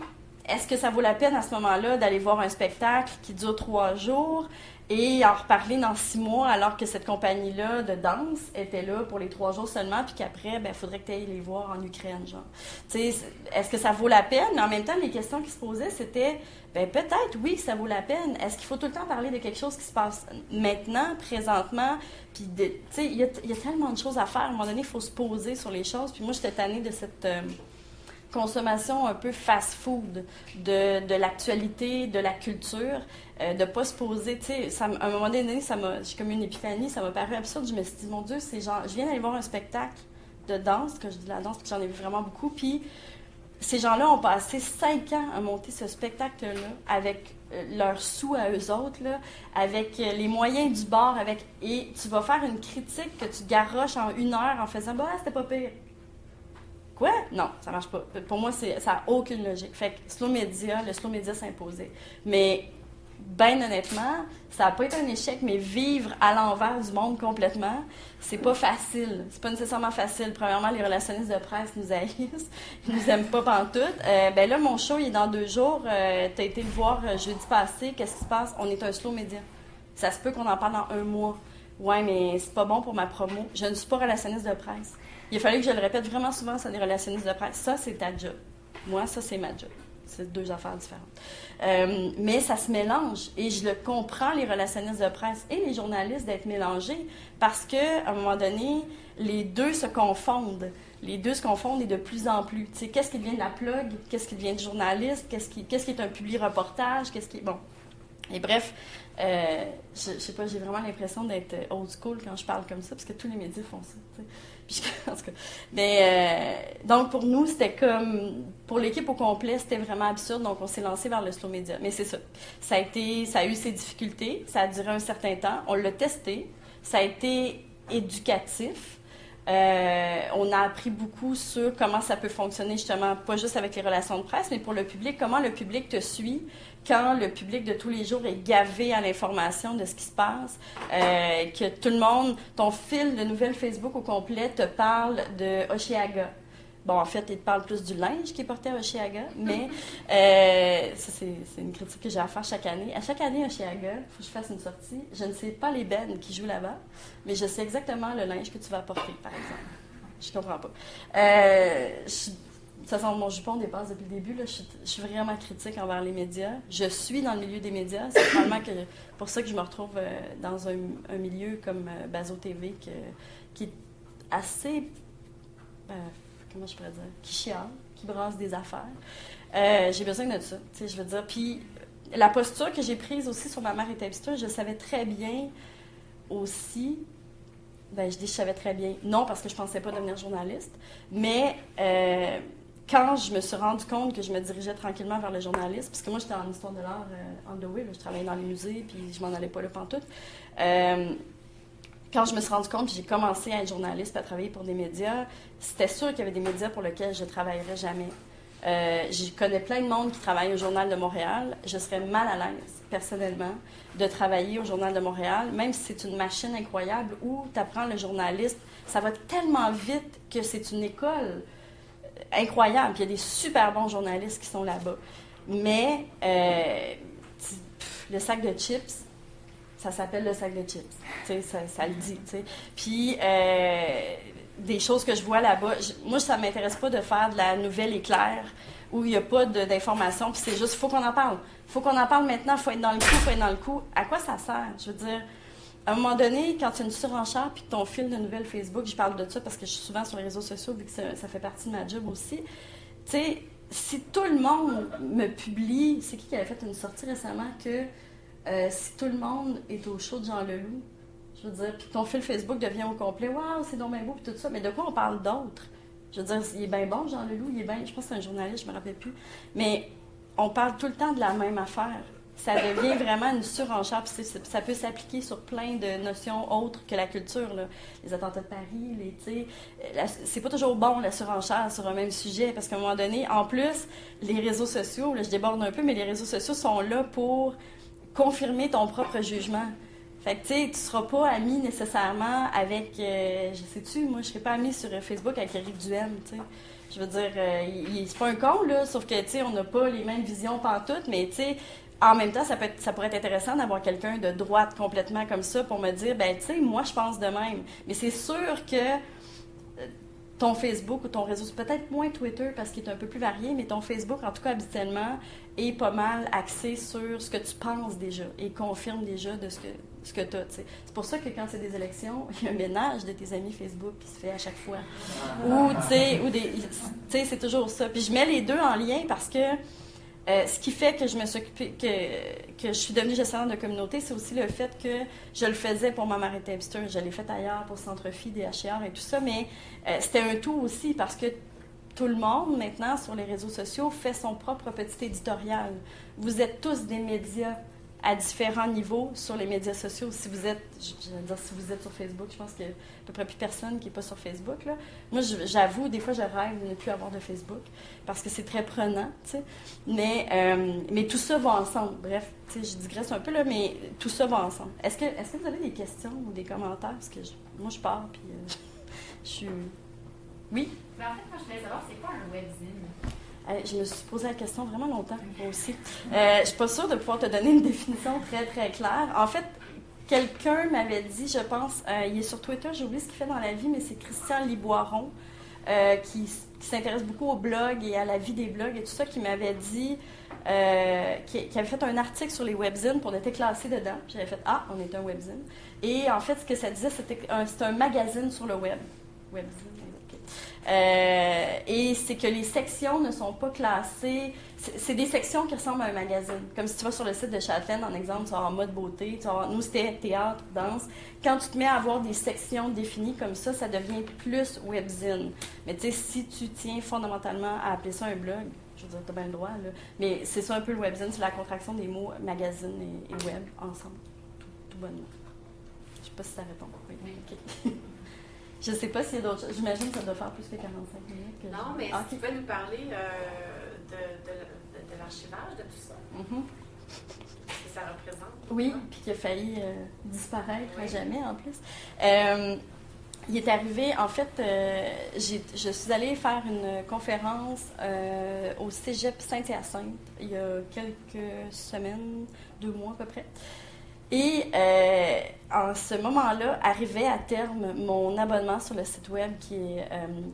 est-ce que ça vaut la peine à ce moment-là d'aller voir un spectacle qui dure 3 jours et en reparler dans 6 mois alors que cette compagnie-là de danse était là pour les 3 jours seulement puis qu'après, il faudrait que tu ailles les voir en Ukraine, genre. Tu sais, est-ce que ça vaut la peine? Mais en même temps, les questions qui se posaient, c'était, peut-être, oui, que ça vaut la peine. Est-ce qu'il faut tout le temps parler de quelque chose qui se passe maintenant, présentement? Puis, tu sais, il y a tellement de choses à faire. À un moment donné, il faut se poser sur les choses. Puis moi, j'étais tannée de cette... consommation un peu fast-food de l'actualité, de la culture, de ne pas se poser, tu sais, à un moment donné, j'ai comme une épiphanie, ça m'a paru absurde, je me suis dit, mon Dieu, c'est genre, je viens d'aller voir un spectacle de danse, que je dis la danse, puis j'en ai vu vraiment beaucoup, puis ces gens-là ont passé 5 ans à monter ce spectacle-là, avec leurs sous à eux autres, là, avec les moyens du bord, et tu vas faire une critique que tu garroches en 1 heure en faisant, c'était pas pire. Quoi? Non, ça marche pas. Pour moi, ça n'a aucune logique. Fait que le slow media s'imposait. Mais ben honnêtement, ça n'a pas été un échec, mais vivre à l'envers du monde complètement, c'est pas facile. C'est pas nécessairement facile. Premièrement, les relationnistes de presse nous haïssent. Ils nous aiment pas pantoute. Ben là, mon show, il est dans 2 jours. T'as été le voir jeudi passé. Qu'est-ce qui se passe? On est un slow média. Ça se peut qu'on en parle dans 1 mois. Ouais, mais c'est pas bon pour ma promo. Je ne suis pas relationniste de presse. Il a fallu que je le répète vraiment souvent, ça, des relationnistes de presse. Ça, c'est ta job. Moi, ça, c'est ma job. C'est 2 affaires différentes. Mais ça se mélange. Et je le comprends, les relationnistes de presse et les journalistes, d'être mélangés parce qu'à un moment donné, les 2 se confondent. Les 2 se confondent et de plus en plus. Tu sais, qu'est-ce qui devient de la plug? Qu'est-ce qui devient du journaliste? Qu'est-ce qui est un public-reportage? Qu'est-ce qui est... Bon. Et bref, je sais pas, j'ai vraiment l'impression d'être old school quand je parle comme ça, parce que tous les médias font ça. Tu sais. Puis en tout cas, donc pour nous, c'était comme, pour l'équipe au complet, c'était vraiment absurde, donc on s'est lancé vers le slow media. Mais c'est ça. Ça a eu ses difficultés, ça a duré un certain temps, on l'a testé, ça a été éducatif. On a appris beaucoup sur comment ça peut fonctionner, justement, pas juste avec les relations de presse, mais pour le public, comment le public te suit quand le public de tous les jours est gavé à l'information de ce qui se passe, que tout le monde, ton fil de nouvelles Facebook au complet te parle de Hochelaga. Bon, en fait, il te parle plus du linge qui est porté à Hochelaga, mais ça, c'est une critique que j'ai à faire chaque année. À chaque année, Hochelaga, il faut que je fasse une sortie. Je ne sais pas les bennes qui jouent là-bas, mais je sais exactement le linge que tu vas porter, par exemple. Je comprends pas. Ça sent mon jupon dépasse depuis le début. Là. Je suis vraiment critique envers les médias. Je suis dans le milieu des médias. C'est probablement pour ça que je me retrouve dans un milieu comme Bazo TV qui est assez... comment je pourrais dire, qui chiale, qui brasse des affaires. J'ai besoin de ça, tu sais, je veux dire. Puis la posture que j'ai prise aussi sur Ma mère est hipster, je savais très bien aussi, je dis je savais très bien, non parce que je pensais pas devenir journaliste, mais quand je me suis rendu compte que je me dirigeais tranquillement vers le journalisme, parce que moi j'étais en histoire de l'art on the way, je travaillais dans les musées, puis je m'en allais pas là pantoute. Quand je me suis rendu compte, puis j'ai commencé à être journaliste, puis à travailler pour des médias, c'était sûr qu'il y avait des médias pour lesquels je ne travaillerais jamais. Je connais plein de monde qui travaille au Journal de Montréal. Je serais mal à l'aise, personnellement, de travailler au Journal de Montréal, même si c'est une machine incroyable où tu apprends le journalisme. Ça va tellement vite que c'est une école incroyable. Puis il y a des super bons journalistes qui sont là-bas. Mais le sac de chips, ça s'appelle le sac de chips. Ça le dit. T'sais. Puis, des choses que je vois là-bas, moi, ça ne m'intéresse pas de faire de la nouvelle éclair où il n'y a pas d'informations, puis c'est juste, il faut qu'on en parle. Il faut qu'on en parle maintenant, il faut être dans le coup, il faut être dans le coup. À quoi ça sert? Je veux dire, à un moment donné, quand tu as une surenchère puis que ton fil de nouvelles Facebook, je parle de ça parce que je suis souvent sur les réseaux sociaux vu que ça fait partie de ma job aussi, tu sais, si tout le monde me publie, c'est qui avait fait une sortie récemment que si tout le monde est au show de Jean Leloup, je veux dire, puis ton fil Facebook devient au complet, waouh, c'est donc bien beau, puis tout ça, mais de quoi on parle d'autre? Je veux dire, il est bien bon, Jean Leloup, il est bien, je pense que c'est un journaliste, je me rappelle plus, mais on parle tout le temps de la même affaire. Ça devient vraiment une surenchère, puis ça peut s'appliquer sur plein de notions autres que la culture, là. Les attentats de Paris, c'est pas toujours bon, la surenchère sur un même sujet, parce qu'à un moment donné, en plus, les réseaux sociaux, là, je déborde un peu, mais les réseaux sociaux sont là pour confirmer ton propre jugement. Fait que, tu sais, tu seras pas ami nécessairement avec, je sais-tu, moi, je serais pas amie sur Facebook avec Éric Duhaime, tu sais. Je veux dire, c'est pas un con, là, sauf que, tu sais, on n'a pas les mêmes visions pantoute, mais, tu sais, en même temps, ça pourrait être intéressant d'avoir quelqu'un de droite complètement comme ça pour me dire, ben, tu sais, moi, je pense de même. Mais c'est sûr que ton Facebook ou ton réseau, peut-être moins Twitter parce qu'il est un peu plus varié, mais ton Facebook, en tout cas, habituellement, est pas mal axé sur ce que tu penses déjà et confirme déjà de ce que tu as. T'sais. C'est pour ça que quand c'est des élections, il y a un ménage de tes amis Facebook qui se fait à chaque fois. Ou, tu sais, c'est toujours ça. Puis je mets les deux en lien parce que ce qui fait que je me suis occupée, que je suis devenue gestionnaire de communauté, c'est aussi le fait que je le faisais pour Ma mère est hipster. Je l'ai fait ailleurs pour Centre-Phi, DHR et tout ça, mais c'était un tout aussi parce que tout le monde, maintenant, sur les réseaux sociaux, fait son propre petit éditorial. Vous êtes tous des médias à différents niveaux sur les médias sociaux. Si vous êtes, je vais dire, si vous êtes sur Facebook, je pense qu'il y a à peu près plus personne qui n'est pas sur Facebook, là. Moi, j'avoue, des fois, je rêve de ne plus avoir de Facebook parce que c'est très prenant, tu sais. Mais tout ça va ensemble. Bref, tu sais, je digresse un peu, là, mais tout ça va ensemble. Est-ce que vous avez des questions ou des commentaires? Parce que moi, je pars, puis je suis... Oui? Mais en fait, moi, je voulais savoir, c'est quoi un webzine? Je me suis posé la question vraiment longtemps, moi aussi. Je suis pas sûre de pouvoir te donner une définition très, très claire. En fait, quelqu'un m'avait dit, je pense, il est sur Twitter, j'ai oublié ce qu'il fait dans la vie, mais c'est Christian Liboiron, qui s'intéresse beaucoup au blog et à la vie des blogs et tout ça, qui m'avait dit, qui avait fait un article sur les webzines, puis on était classés dedans. J'avais fait, on est un webzine. Et en fait, ce que ça disait, c'était un magazine sur le web. Webzine. Et c'est que les sections ne sont pas classées. C'est des sections qui ressemblent à un magazine. Comme si tu vas sur le site de Châtelaine, en exemple, tu vas en mode beauté. Nous, c'était théâtre, danse. Quand tu te mets à avoir des sections définies comme ça devient plus webzine. Mais tu sais, si tu tiens fondamentalement à appeler ça un blog, je veux dire, tu as bien le droit, là. Mais c'est ça un peu le webzine, c'est la contraction des mots magazine et web ensemble. Tout bonnement. Je sais pas si ça répond. Oui. OK. Je ne sais pas s'il y a d'autres choses. J'imagine que ça doit faire plus que 45 minutes. Non, mais si tu peux nous parler de l'archivage de tout ça. Ce que ça représente. Oui, puis qui a failli disparaître à jamais en plus. Il est arrivé, en fait, je suis allée faire une conférence au Cégep Saint-Hyacinthe il y a quelques semaines, 2 mois à peu près. Et en ce moment-là, arrivait à terme mon abonnement sur le site web qui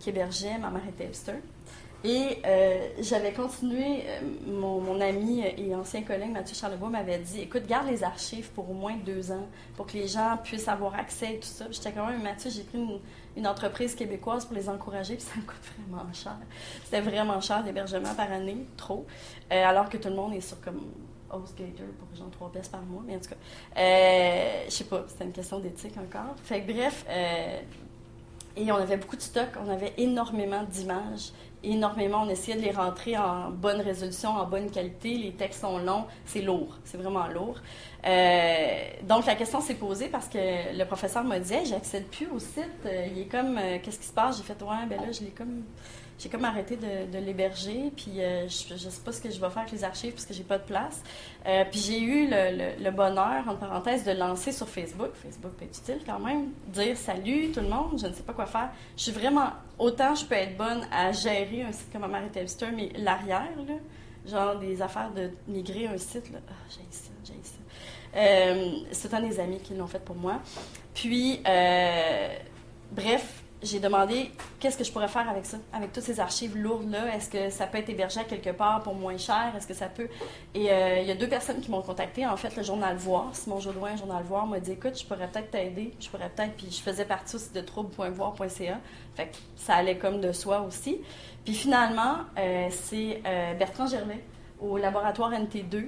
hébergeait Ma mère était hipster. Et j'avais continué, mon ami et ancien collègue Mathieu Charlebois m'avait dit, écoute, garde les archives pour au moins 2 ans, pour que les gens puissent avoir accès et tout ça. J'étais quand même, Mathieu, j'ai pris une entreprise québécoise pour les encourager, puis ça me coûte vraiment cher. C'était vraiment cher l'hébergement par année, trop, alors que tout le monde est sur comme... HostGator pour genre 3 pièces par mois, mais en tout cas, je sais pas, c'était une question d'éthique encore. Fait que bref, et on avait beaucoup de stock, on avait énormément d'images, on essayait de les rentrer en bonne résolution, en bonne qualité, les textes sont longs, c'est lourd, c'est vraiment lourd. Donc la question s'est posée parce que le professeur m'a dit, hey, j'accède plus au site, il est comme, qu'est-ce qui se passe? J'ai fait, ouais, ben là, j'ai comme arrêté de l'héberger, puis je sais pas ce que je vais faire avec les archives parce que j'ai pas de place. Puis j'ai eu le bonheur, entre parenthèses, de lancer sur Facebook. Facebook peut être utile quand même. Dire salut tout le monde, je ne sais pas quoi faire. Je suis vraiment, autant je peux être bonne à gérer un site comme Ma mère était hipster, mais l'arrière, là, genre des affaires de migrer un site, là, j'ai ça. C'est un des amis qui l'ont fait pour moi. Puis, bref, j'ai demandé qu'est-ce que je pourrais faire avec ça, avec toutes ces archives lourdes-là. Est-ce que ça peut être hébergé à quelque part pour moins cher? Est-ce que ça peut... Et il y a 2 personnes qui m'ont contacté. En fait, le Journal Voir, Simon Jodoin, Journal Voir, m'a dit, écoute, je pourrais peut-être t'aider. Puis je faisais partie aussi de trouble.voir.ca. Fait que ça allait comme de soi aussi. Puis finalement, c'est Bertrand Gervais, au laboratoire NT2.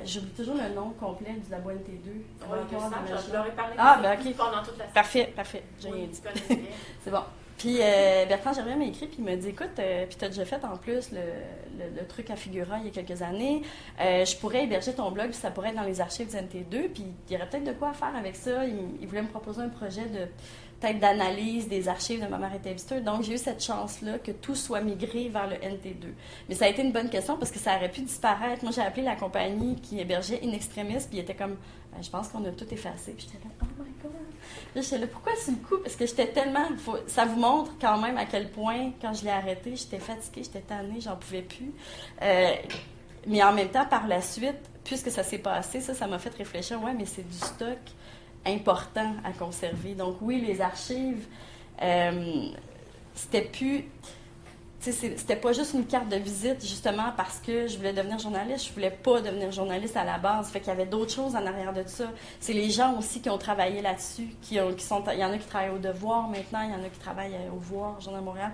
J'oublie toujours le nom complet du labo NT2. Je leur ai parlé OK. Pendant toute la Parfait. J'ai rien dit. C'est bon. Puis Bertrand Gervais m'a écrit, puis il m'a dit, écoute, puis tu as déjà fait en plus le truc à Figura il y a quelques années. Je pourrais héberger ton blog, puis ça pourrait être dans les archives du NT2, puis il y aurait peut-être de quoi faire avec ça. Il voulait me proposer un projet peut-être d'analyse des archives de Ma mère était hipster. Donc, j'ai eu cette chance-là que tout soit migré vers le NT2. Mais ça a été une bonne question parce que ça aurait pu disparaître. Moi, j'ai appelé la compagnie qui hébergeait In Extremis, puis il était comme, je pense qu'on a tout effacé. Puis j'étais là, oh my God! Là, j'étais là, pourquoi c'est le coup? Parce que j'étais tellement... Ça vous montre quand même à quel point, quand je l'ai arrêté, j'étais fatiguée, j'étais tannée, j'en pouvais plus. Mais en même temps, par la suite, puisque ça s'est passé, ça m'a fait réfléchir, ouais, mais c'est du stock important à conserver. Donc oui, les archives, c'était plus... C'était pas juste une carte de visite, justement, parce que je voulais devenir journaliste. Je voulais pas devenir journaliste à la base. Fait qu'il y avait d'autres choses en arrière de ça. C'est les gens aussi qui ont travaillé là-dessus, il y en a qui travaillent au Devoir maintenant, il y en a qui travaillent au Voir, Journal de Montréal.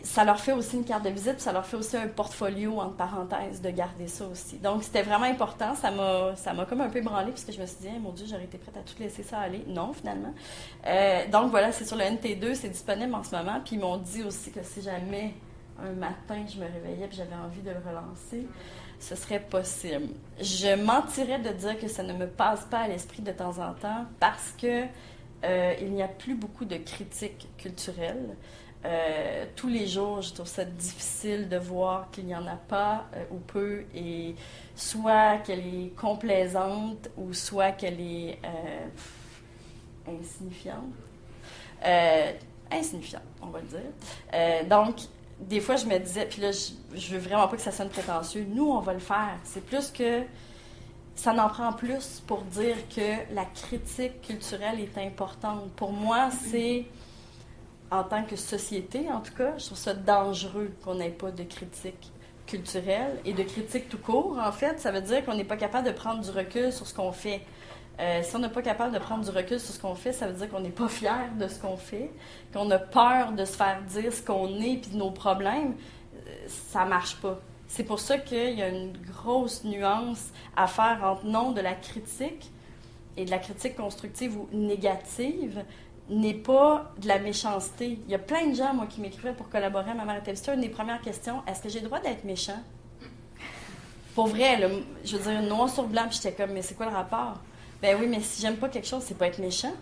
Ça leur fait aussi une carte de visite, puis ça leur fait aussi un portfolio, entre parenthèses, de garder ça aussi. Donc, c'était vraiment important. Ça m'a comme un peu ébranlée, puisque je me suis dit, mon Dieu, j'aurais été prête à tout laisser ça aller. Non, finalement. Donc, voilà, c'est sur le NT2, c'est disponible en ce moment. Puis, ils m'ont dit aussi que si jamais, un matin, je me réveillais et j'avais envie de le relancer, ce serait possible. Je mentirais de dire que ça ne me passe pas à l'esprit de temps en temps parce que il n'y a plus beaucoup de critiques culturelles. Tous les jours, je trouve ça difficile de voir qu'il n'y en a pas ou peu, et soit qu'elle est complaisante ou soit qu'elle est insignifiante. Insignifiante, on va le dire. Donc, des fois, je me disais, puis là, je veux vraiment pas que ça sonne prétentieux, nous, on va le faire. C'est plus que ça n'en prend plus pour dire que la critique culturelle est importante. Pour moi, c'est, en tant que société, en tout cas, je trouve ça dangereux qu'on n'ait pas de critique culturelle et de critique tout court. En fait, ça veut dire qu'on n'est pas capable de prendre du recul sur ce qu'on fait. Si on n'est pas capable de prendre du recul sur ce qu'on fait, ça veut dire qu'on n'est pas fier de ce qu'on fait, qu'on a peur de se faire dire ce qu'on est puis de nos problèmes. Ça marche pas. C'est pour ça qu'il y a une grosse nuance à faire entre non de la critique et de la critique constructive ou négative n'est pas de la méchanceté. Il y a plein de gens, moi, qui m'écrivaient pour collaborer à Ma mère était listée. Une des premières questions, est-ce que j'ai le droit d'être méchant? Pour vrai, là, je veux dire, noir sur blanc, puis j'étais comme, mais c'est quoi le rapport? Ben oui, mais si j'aime pas quelque chose, c'est pas être méchant.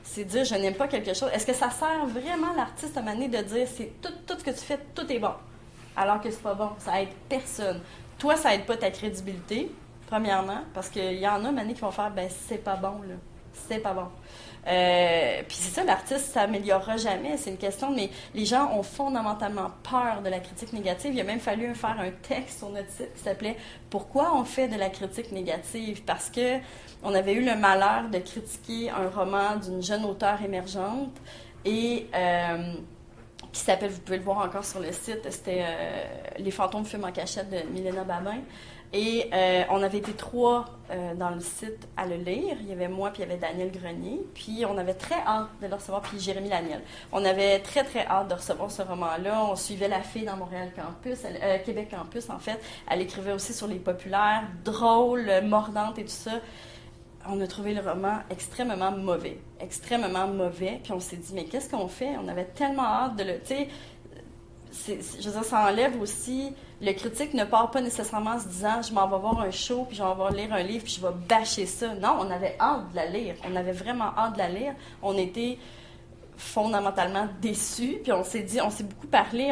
C'est dire, je n'aime pas quelque chose. Est-ce que ça sert vraiment l'artiste à manier de dire, c'est tout ce que tu fais, tout est bon, alors que c'est pas bon? Ça aide personne. Toi, ça aide pas ta crédibilité, premièrement, parce qu'il y en a, mané, qui vont faire, ben c'est pas bon, là. C'est pas bon. Puis c'est ça, l'artiste s'améliorera jamais, c'est une question, mais les gens ont fondamentalement peur de la critique négative. Il a même fallu faire un texte sur notre site qui s'appelait « Pourquoi on fait de la critique négative ?» Parce que on avait eu le malheur de critiquer un roman d'une jeune auteure émergente et qui s'appelle, vous pouvez le voir encore sur le site, c'était Les fantômes fument en cachette de Milena Babin. Et on avait été 3 dans le site à le lire. Il y avait moi, puis il y avait Daniel Grenier. Puis on avait très hâte de le recevoir, puis Jérémy Laniel. On avait très, très hâte de recevoir ce roman-là. On suivait la fille dans Montréal Campus, Québec Campus, en fait. Elle écrivait aussi sur les populaires, drôle, mordante et tout ça. On a trouvé le roman extrêmement mauvais. Extrêmement mauvais. Puis on s'est dit, mais qu'est-ce qu'on fait? On avait tellement hâte de le... Tu sais, je veux dire, ça enlève aussi... Le critique ne part pas nécessairement en se disant « je m'en vais voir un show, puis je m'en vais lire un livre, puis je vais bâcher ça ». Non, on avait hâte de la lire. On avait vraiment hâte de la lire. On était fondamentalement déçus, puis on s'est beaucoup parlé.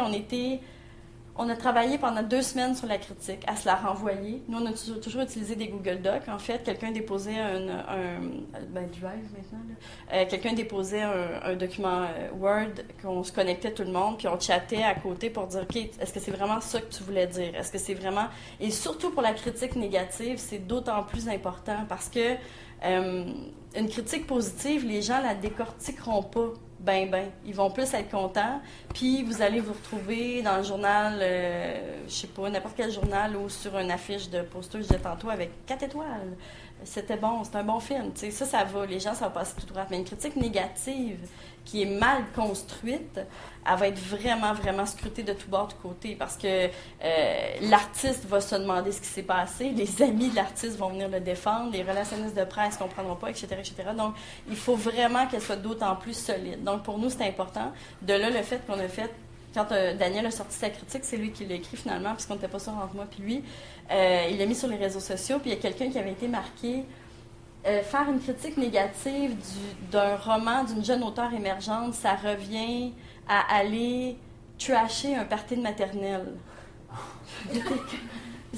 On a travaillé pendant 2 semaines sur la critique, à se la renvoyer. Nous, on a toujours utilisé des Google Docs. En fait, quelqu'un déposait Drive maintenant, là. Quelqu'un déposait un document Word qu'on se connectait tout le monde, puis on chattait à côté pour dire, OK, est-ce que c'est vraiment ça que tu voulais dire? Est-ce que c'est vraiment... Et surtout pour la critique négative, c'est d'autant plus important parce que une critique positive, les gens la décortiqueront pas. Ils vont plus être contents, puis vous allez vous retrouver dans le journal, je sais pas, n'importe quel journal ou sur une affiche de poster, je disais tantôt, avec 4 étoiles. C'était bon, c'était un bon film. Tu sais, ça va, les gens, ça va passer tout droit. Mais une critique négative qui est mal construite, elle va être vraiment, vraiment scrutée de tout bord, de côté, parce que l'artiste va se demander ce qui s'est passé, les amis de l'artiste vont venir le défendre, les relationnistes de presse ne comprendront pas, etc., etc. Donc, il faut vraiment qu'elle soit d'autant plus solide. Donc, pour nous, c'est important. De là, le fait qu'on a fait, quand Daniel a sorti sa critique, c'est lui qui l'a écrit finalement, parce qu'on n'était pas sûr entre moi puis lui. Il l'a mis sur les réseaux sociaux, puis il y a quelqu'un qui avait été marqué faire une critique négative d'un roman d'une jeune auteure émergente, ça revient à aller trasher un party de maternelle. Je veux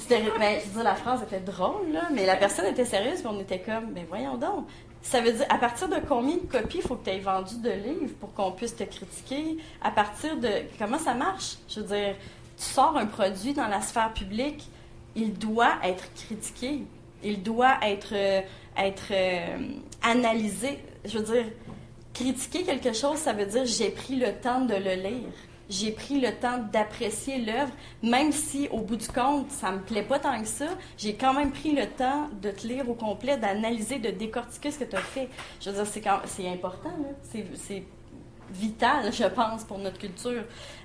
dire, la phrase était drôle, là, mais la personne était sérieuse, puis on était comme, ben voyons donc. Ça veut dire, à partir de combien de copies il faut que tu aies vendu de livres pour qu'on puisse te critiquer? À partir de... Comment ça marche? Je veux dire, tu sors un produit dans la sphère publique, il doit être critiqué. Il doit être analysé. Je veux dire, critiquer quelque chose, ça veut dire j'ai pris le temps de le lire. J'ai pris le temps d'apprécier l'œuvre, même si, au bout du compte, ça me plaît pas tant que ça, j'ai quand même pris le temps de te lire au complet, d'analyser, de décortiquer ce que tu as fait. Je veux dire, c'est important, là. C'est vital, je pense, pour notre culture.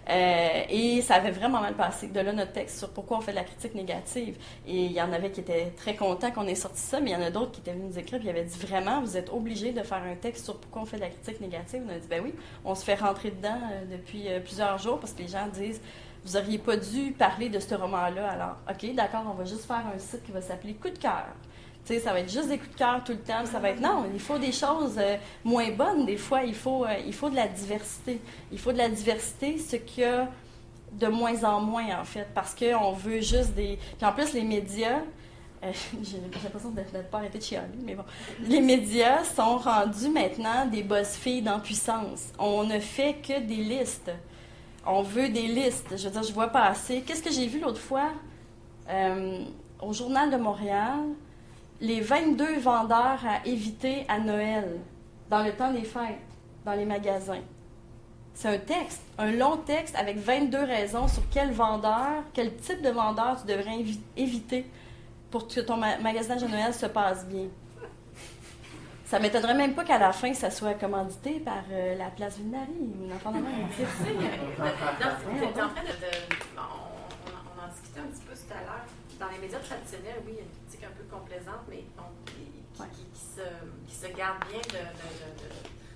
Et ça avait vraiment mal passé. De là, notre texte sur pourquoi on fait de la critique négative. Et il y en avait qui étaient très contents qu'on ait sorti ça, mais il y en a d'autres qui étaient venus nous écrire et qui avaient dit vraiment, vous êtes obligés de faire un texte sur pourquoi on fait de la critique négative. On a dit, ben oui, on se fait rentrer dedans depuis plusieurs jours parce que les gens disent, Vous n'auriez pas dû parler de ce roman-là. Alors, OK, d'accord, on va juste faire un site qui va s'appeler Coup de cœur. Tu sais, ça va être juste des coups de cœur tout le temps. Ça va être, non, il faut des choses moins bonnes. Des fois, il faut de la diversité. Il faut de la diversité, ce qu'il y a de moins en moins, en fait, parce qu'on veut juste des... Puis en plus, les médias... j'ai l'impression de ne pas arrêter de chialer, mais bon. Les médias sont rendus maintenant des BuzzFeed en puissance. On ne fait que des listes. On veut des listes. Je veux dire, je vois passer... Qu'est-ce que j'ai vu l'autre fois? Au Journal de Montréal, les 22 vendeurs à éviter à Noël, dans le temps des fêtes, dans les magasins. C'est un texte, un long texte avec 22 raisons sur quel type de vendeur tu devrais éviter pour que ton magasinage de Noël se passe bien. Ça m'étonnerait même pas qu'à la fin, ça soit commandité par la Place Ville-Marie ou une enfant de même. Tu sais, t'es en train on en discutait un petit peu tout à l'heure. Dans les médias traditionnels, oui, il y a une critique un peu complaisante, mais qui se garde bien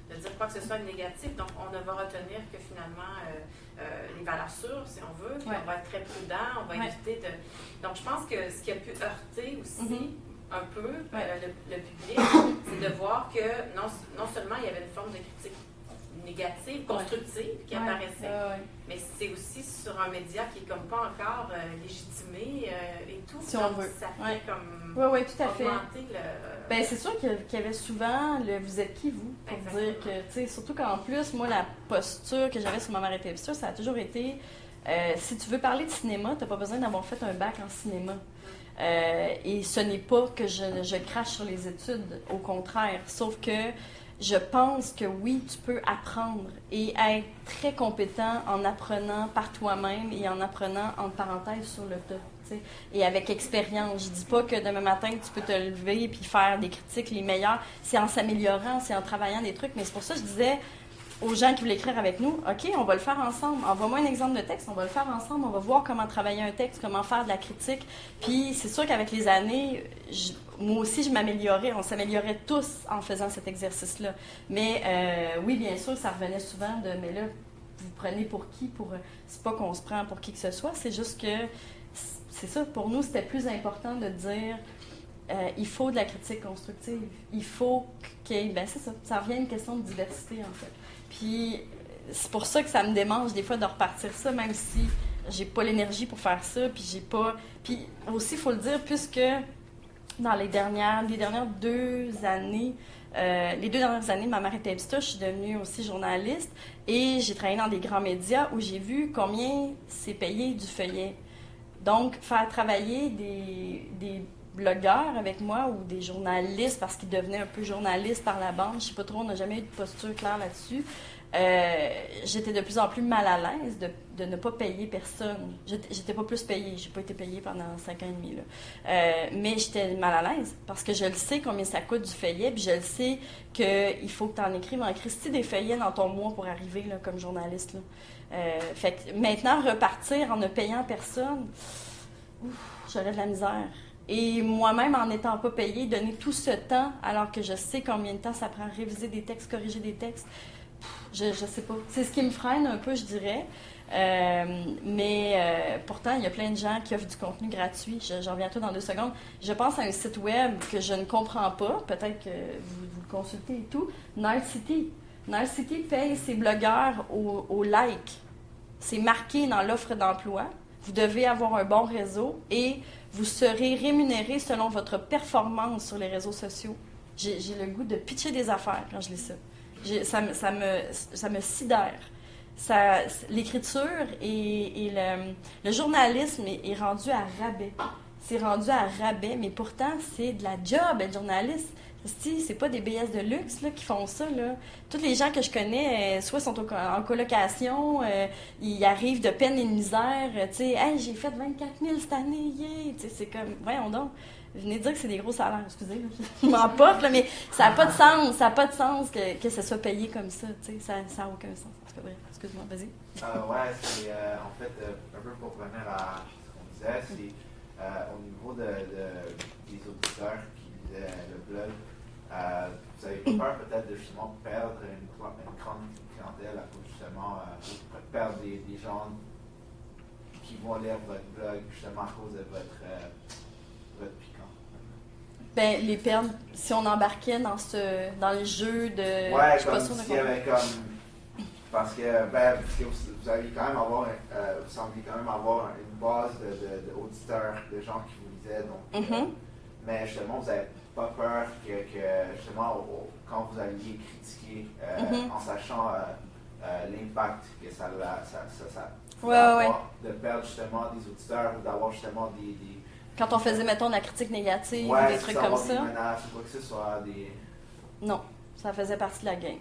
de dire quoi que ce soit de négatif. Donc, on ne va retenir que finalement les valeurs sûres, si on veut, puis on va être très prudent, on va éviter de... Donc, je pense que ce qui a pu heurter aussi un peu le public, c'est de voir que non seulement il y avait une forme de critique négative, constructive qui apparaissait, mais c'est aussi sur un média qui est comme pas encore légitimé et tout. Si on veut. Ça fait comme oui, tout à fait. augmenter le... Ben, c'est sûr qu'il y avait souvent le « vous êtes qui, vous ?» pour dire que, tu sais, surtout qu'en plus, moi, la posture que j'avais sur ma Marée Webster, ça a toujours été si tu veux parler de cinéma, tu n'as pas besoin d'avoir fait un bac en cinéma. Et ce n'est pas que je crache sur les études, au contraire, sauf que je pense que oui, tu peux apprendre et être très compétent en apprenant par toi-même et en apprenant, entre parenthèses, sur le tas. T'sais. Et avec expérience. Je dis pas que demain matin, tu peux te lever et puis faire des critiques les meilleures. C'est en s'améliorant, c'est en travaillant des trucs. Mais c'est pour ça que je disais aux gens qui voulaient écrire avec nous, OK, on va le faire ensemble. Envoie-moi un exemple de texte, on va le faire ensemble. On va voir comment travailler un texte, comment faire de la critique. Puis c'est sûr qu'avec les années, moi aussi, je m'améliorais. On s'améliorait tous en faisant cet exercice-là. Mais oui, bien sûr, ça revenait souvent de, mais là, vous prenez pour qui? C'est pas qu'on se prend pour qui que ce soit, c'est juste que, c'est ça, pour nous, c'était plus important de dire, il faut de la critique constructive. Il faut qu'il y ait, ben c'est ça, ça revient à une question de diversité, en fait. Puis, c'est pour ça que ça me démange des fois de repartir ça, même si j'ai pas l'énergie pour faire ça, puis j'ai pas... Puis aussi, il faut le dire, puisque dans les dernières 2 années, de ma Marée Webster, je suis devenue aussi journaliste et j'ai travaillé dans des grands médias où j'ai vu combien c'est payé du feuillet. Donc, faire travailler des blogueurs avec moi ou des journalistes, parce qu'ils devenaient un peu journalistes par la bande, je sais pas trop, on n'a jamais eu de posture claire là-dessus. J'étais de plus en plus mal à l'aise de ne pas payer personne. J'étais pas plus payée, j'ai pas été payée pendant 5 ans et demi. Mais j'étais mal à l'aise parce que je le sais combien ça coûte du feuillet, puis je le sais qu'il faut que tu en écrives en Christie des feuillets dans ton mois pour arriver là, comme journaliste. Là. Fait que maintenant, repartir en ne payant personne, j'aurais de la misère. Et moi-même, en n'étant pas payée, donner tout ce temps, alors que je sais combien de temps ça prend à réviser des textes, corriger des textes, je sais pas. C'est ce qui me freine un peu, je dirais. Mais pourtant, il y a plein de gens qui offrent du contenu gratuit. J'en reviens à toi dans 2 secondes. Je pense à un site web que je ne comprends pas. Peut-être que vous le consultez et tout. Narcity. Narcity paye ses blogueurs au like. C'est marqué dans l'offre d'emploi. Vous devez avoir un bon réseau et vous serez rémunéré selon votre performance sur les réseaux sociaux. J'ai le goût de pitcher des affaires quand je lis ça. Ça me sidère. L'écriture et le journalisme est rendu à rabais. C'est rendu à rabais, mais pourtant, c'est de la job être journaliste. C'est pas des BS de luxe là, qui font ça. Là. Tous les gens que je connais, soit sont en colocation, ils arrivent de peine et de misère. Hey, j'ai fait 24 000 cette année, yeah! C'est comme, voyons donc. Venez dire que c'est des gros salaires, excusez, là, je m'emporte, là, mais ça n'a pas de sens, que ça soit payé comme ça, ça n'a aucun sens. Bref, excuse-moi, vas-y. Ouais, c'est en fait, un peu pour revenir à ce qu'on disait, c'est au niveau des auditeurs qui lisaient le blog, vous avez peur peut-être de justement perdre une grande clientèle à cause justement perdre des gens qui vont lire votre blog justement à cause de votre piquant? Ben, les perdre, si on embarquait dans le jeu de... Ouais, je suis pas comme sûre de s'il y avait comme... Parce que vous allez quand même avoir, vous semblez quand même avoir une base d'auditeurs, de gens qui vous lisaient, donc... mais justement, vous n'avez pas peur que justement, quand vous alliez critiquer, en sachant l'impact que ça va avoir, de perdre justement des auditeurs ou d'avoir justement des... Quand on faisait, mettons, de la critique négative, des trucs comme ça. Des menaces ou quoi que ce soit, des... Non, ça faisait partie de la game.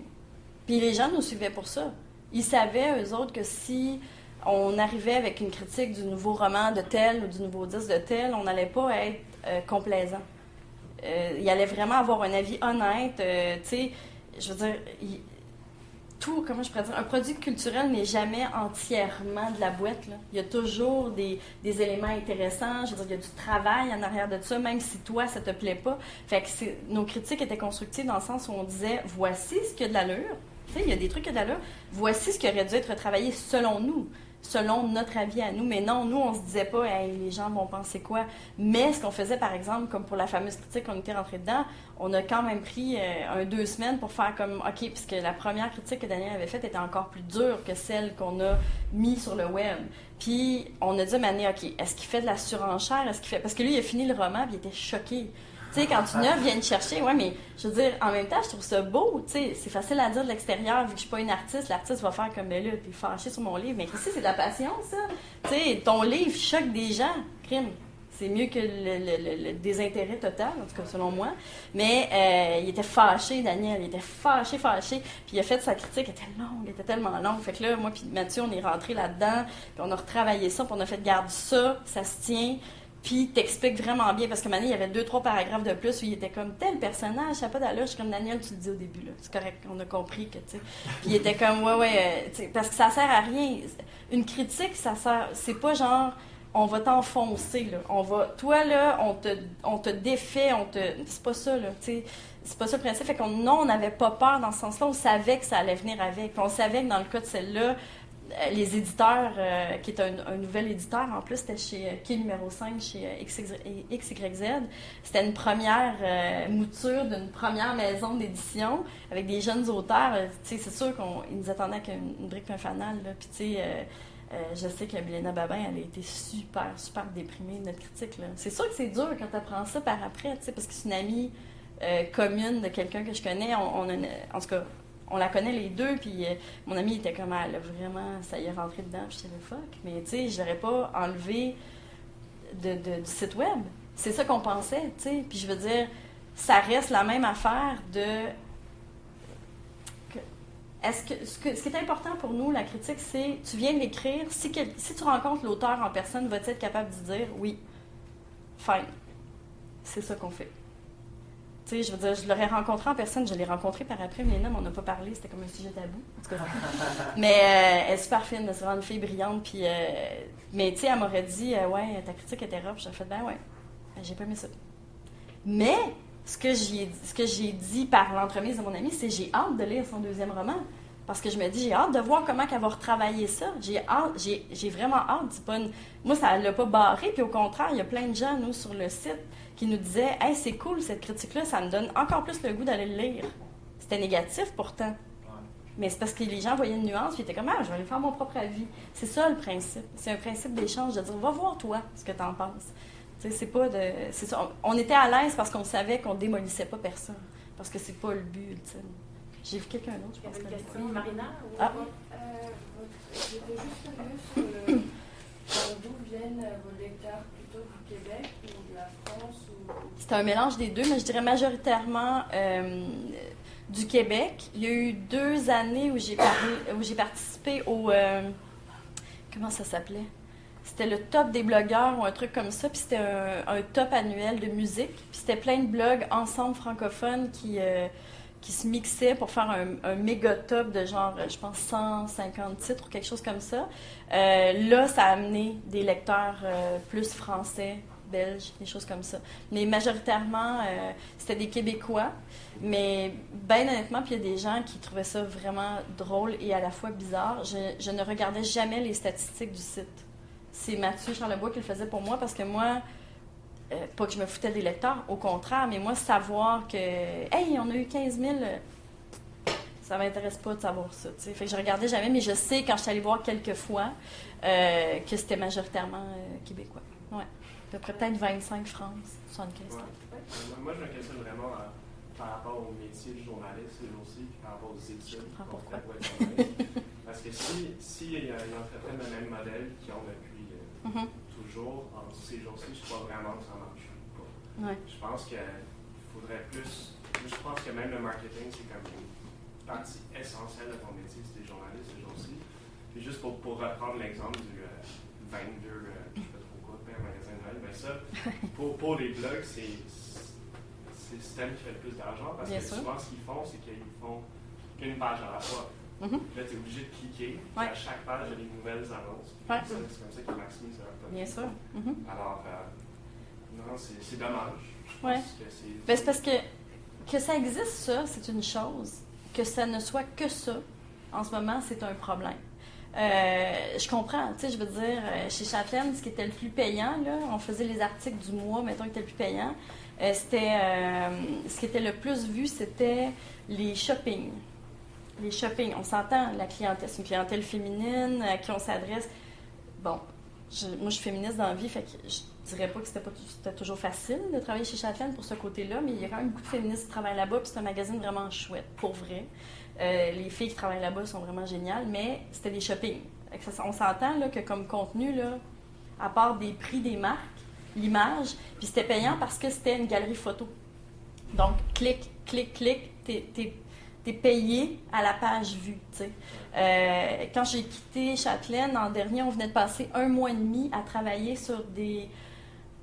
Puis les gens nous suivaient pour ça. Ils savaient, eux autres, que si on arrivait avec une critique du nouveau roman de tel ou du nouveau disque de tel, on n'allait pas être complaisant. Il allait vraiment avoir un avis honnête. Tu sais, je veux dire, comment je pourrais dire, un produit culturel n'est jamais entièrement de la boîte, là. Il y a toujours des éléments intéressants. Je veux dire, il y a du travail en arrière de ça, même si toi, ça te plaît pas. Fait que nos critiques étaient constructives dans le sens où on disait, voici ce qui a de l'allure. Tu sais, il y a des trucs qui ont de l'allure. Voici ce qui aurait dû être retravaillé selon nous, selon notre avis à nous. Mais non, nous, on se disait pas, hey, les gens vont penser quoi. Mais ce qu'on faisait, par exemple, comme pour la fameuse critique, on était rentré dedans, on a quand même pris 2 semaines pour faire comme, OK, puisque la première critique que Daniel avait faite était encore plus dure que celle qu'on a mise sur le web. Puis, on a dit à Mané, OK, est-ce qu'il fait de la surenchère? Est-ce qu'il fait... Parce que lui, il a fini le roman, puis il était choqué. Tu sais, quand une œuvre vient te chercher, ouais, mais je veux dire, en même temps, je trouve ça beau, tu sais, c'est facile à dire de l'extérieur, vu que je suis pas une artiste, l'artiste va faire comme, ben là, t'es fâché sur mon livre, mais ici, c'est de la passion, ça. Tu sais, ton livre choque des gens, crime. C'est mieux que le désintérêt total, en tout cas, selon moi. Mais il était fâché, Daniel, il était fâché. Puis il a fait sa critique, elle était longue, elle était tellement longue. Fait que là, moi puis Mathieu, on est rentrés là-dedans, puis on a retravaillé ça, puis on a fait, garde ça se tient. Puis t'expliques vraiment bien, parce que maintenant, il y avait 2-3 paragraphes de plus où il était comme tel personnage, ça n'a pas d'allure. Je suis comme Daniel, tu le dis au début, là. C'est correct, on a compris que, tu sais. Puis il était comme, parce que ça sert à rien. Une critique, ça sert, c'est pas genre, on va t'enfoncer, là. Toi, là, on te défait, c'est pas ça, là, tu sais. C'est pas ça le principe. Fait qu'on, non, on n'avait pas peur dans ce sens-là. On savait que ça allait venir avec. Puis on savait que dans le cas de celle-là, les éditeurs, qui est un nouvel éditeur, en plus, c'était chez Quai numéro 5, chez XYZ. C'était une première mouture d'une première maison d'édition avec des jeunes auteurs. Tu sais, c'est sûr qu'ils nous attendaient avec une brique et un fanal, là. Puis, tu sais, je sais que Milena Babin, elle a été super, super déprimée de notre critique, là. C'est sûr que c'est dur quand tu apprends ça par après, tu sais, parce que c'est une amie commune de quelqu'un que je connais. En tout cas, on la connaît les deux, puis mon ami était comme, elle a vraiment, ça y est rentré dedans, puis j'étais fuck. Mais tu sais, je l'aurais pas enlevé du site web. C'est ça qu'on pensait, tu sais. Puis je veux dire, ça reste la même affaire de... Ce qui est important pour nous, la critique, c'est, tu viens de l'écrire, si tu rencontres l'auteur en personne, vas-tu être capable de dire, oui, fine. C'est ça qu'on fait. Tu sais, je veux dire, je l'aurais rencontré en personne, je l'ai rencontré par après, mais non, on n'a pas parlé, c'était comme un sujet tabou. En tout cas. Mais elle est super fine, c'est vraiment une fille brillante. Puis, mais tu sais, elle m'aurait dit, ouais, ta critique était rough. J'aurais fait, ben ouais, j'ai pas aimé ça. Mais ce que j'ai dit par l'entremise de mon amie, c'est j'ai hâte de lire son 2e roman. Parce que je me dis, j'ai hâte de voir comment elle va retravailler ça. J'ai vraiment hâte. C'est pas moi, ça ne l'a pas barré. Puis au contraire, il y a plein de gens, nous, sur le site, qui nous disaient, hey, c'est cool cette critique-là, ça me donne encore plus le goût d'aller le lire. C'était négatif pourtant. Mais c'est parce que les gens voyaient une nuance, puis ils étaient comme, je vais aller faire mon propre avis. C'est ça le principe. C'est un principe d'échange, de dire, va voir toi ce que tu en penses. Tu sais, c'est pas de. C'est ça. On était à l'aise parce qu'on savait qu'on démolissait pas personne. Parce que c'est pas le but ultime. J'ai vu quelqu'un d'autre, je pense. Il y avait une question, Marina? Ou... J'étais juste curieuse d'où viennent vos lecteurs, plutôt du Québec ou de la France ou... C'est un mélange des deux, mais je dirais majoritairement du Québec. Il y a eu 2 années où j'ai participé au... comment ça s'appelait? C'était le top des blogueurs ou un truc comme ça, puis c'était un top annuel de musique. Puis c'était plein de blogs ensemble francophones qui se mixaient pour faire un méga top de genre, je pense, 150 titres ou quelque chose comme ça. Là, ça a amené des lecteurs plus français, belges, des choses comme ça. Mais majoritairement, c'était des Québécois. Mais bien honnêtement, puis il y a des gens qui trouvaient ça vraiment drôle et à la fois bizarre. Je ne regardais jamais les statistiques du site. c'est Mathieu Charlebois qui le faisait pour moi parce que moi, pas que je me foutais des lecteurs, au contraire, mais moi, savoir que, hey, on a eu 15 000, ça m'intéresse pas de savoir ça. T'sais. Fait que je regardais jamais, mais je sais, quand je suis allée voir quelques fois, que c'était majoritairement québécois. Ouais. À peu près peut-être 25 France, 75. Ouais. Moi, je me questionne vraiment par rapport au métier de journaliste ces jours-ci, puis par rapport aux études. Pourquoi? Parce que si ils entretiennent le même modèle qu'ils ont depuis toujours, en ces jours-ci, je crois vraiment que ça marche pas. Ouais. Je pense qu'il faudrait plus. Je pense que même le marketing, c'est comme une partie essentielle de ton métier, si tu es journaliste ces jours-ci. Puis juste pour reprendre l'exemple du 22, je sais pas trop quoi, un magasin de Noël, ben ça, pour les blogs, c'est le système qui fait le plus d'argent parce que souvent ce qu'ils font, c'est qu'ils font qu'une page à la fois. Là, tu es obligé de cliquer, puis à chaque page, il y a des nouvelles annonces. C'est comme ça qu'ils maximisent leur produit. Bien sûr. Alors, non, c'est dommage. Je pense que c'est parce que ça existe, ça, c'est une chose. Que ça ne soit que ça, en ce moment, c'est un problème. Je comprends, tu sais, je veux dire, chez Châtelaine, ce qui était le plus payant, là, on faisait les articles du mois, mettons, qui étaient le plus payant, ce qui était le plus vu, c'était les shoppings. Les shoppings, on s'entend, la clientèle, c'est une clientèle féminine à qui on s'adresse. Bon, moi, je suis féministe dans la vie, fait que je dirais pas que c'était toujours facile de travailler chez Châtelaine pour ce côté-là, mais il y a quand même beaucoup de féministes qui travaillent là-bas, puis c'est un magazine vraiment chouette, pour vrai. Les filles qui travaillent là-bas sont vraiment géniales, mais c'était des shoppings. On s'entend là, que comme contenu, là, à part des prix des marques, l'image, puis c'était payant parce que c'était une galerie photo. Donc, clic, t'es payé à la page vue, tu sais. Quand j'ai quitté Châtelaine, l'an dernier, on venait de passer 1 mois et demi à travailler sur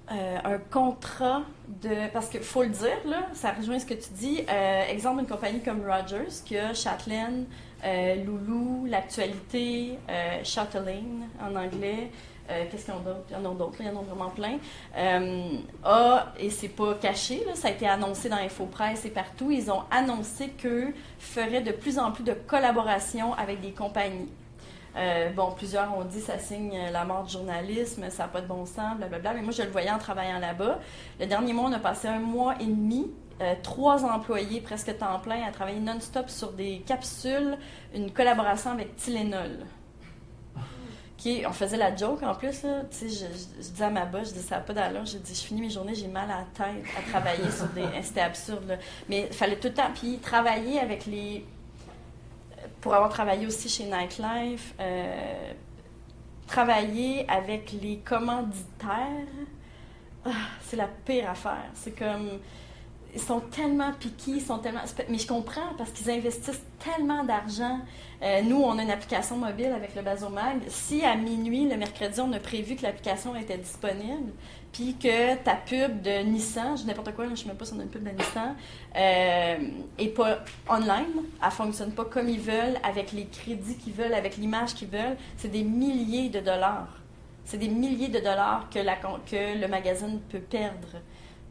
un contrat de... Parce qu'il faut le dire, là, ça rejoint ce que tu dis. Exemple, une compagnie comme Rogers, qui a Châtelaine, Loulou, L'Actualité, Chatelaine en anglais. Qu'est-ce qu'ils ont d'autre? Il y en a d'autres, il y en a vraiment plein. Et c'est pas caché, là, ça a été annoncé dans Infopresse et partout, ils ont annoncé qu'eux feraient de plus en plus de collaborations avec des compagnies. Plusieurs ont dit ça signe la mort du journalisme, ça n'a pas de bon sens, blablabla, mais moi je le voyais en travaillant là-bas. Le dernier mois, on a passé 1 mois et demi, 3 employés presque temps plein à travailler non-stop sur des capsules, une collaboration avec Tylenol. On faisait la joke en plus, là, tu sais, je disais à ma boss, je dis ça n'a pas d'allure, je dis je finis mes journées, j'ai mal à la tête à travailler sur des... C'était absurde, là. Mais il fallait tout le temps, puis travailler avec les... Pour avoir travaillé aussi chez Nightlife, travailler avec les commanditaires, c'est la pire affaire. C'est comme... Ils sont tellement piqués, mais je comprends parce qu'ils investissent tellement d'argent. Nous, on a une application mobile avec le Bazomag. Si à minuit, le mercredi, on a prévu que l'application était disponible, puis que ta pub de Nissan, je dis n'importe quoi, je ne sais même pas si on a une pub de Nissan, n'est pas online, elle ne fonctionne pas comme ils veulent, avec les crédits qu'ils veulent, avec l'image qu'ils veulent, c'est des milliers de dollars. C'est des milliers de dollars que le magazine peut perdre.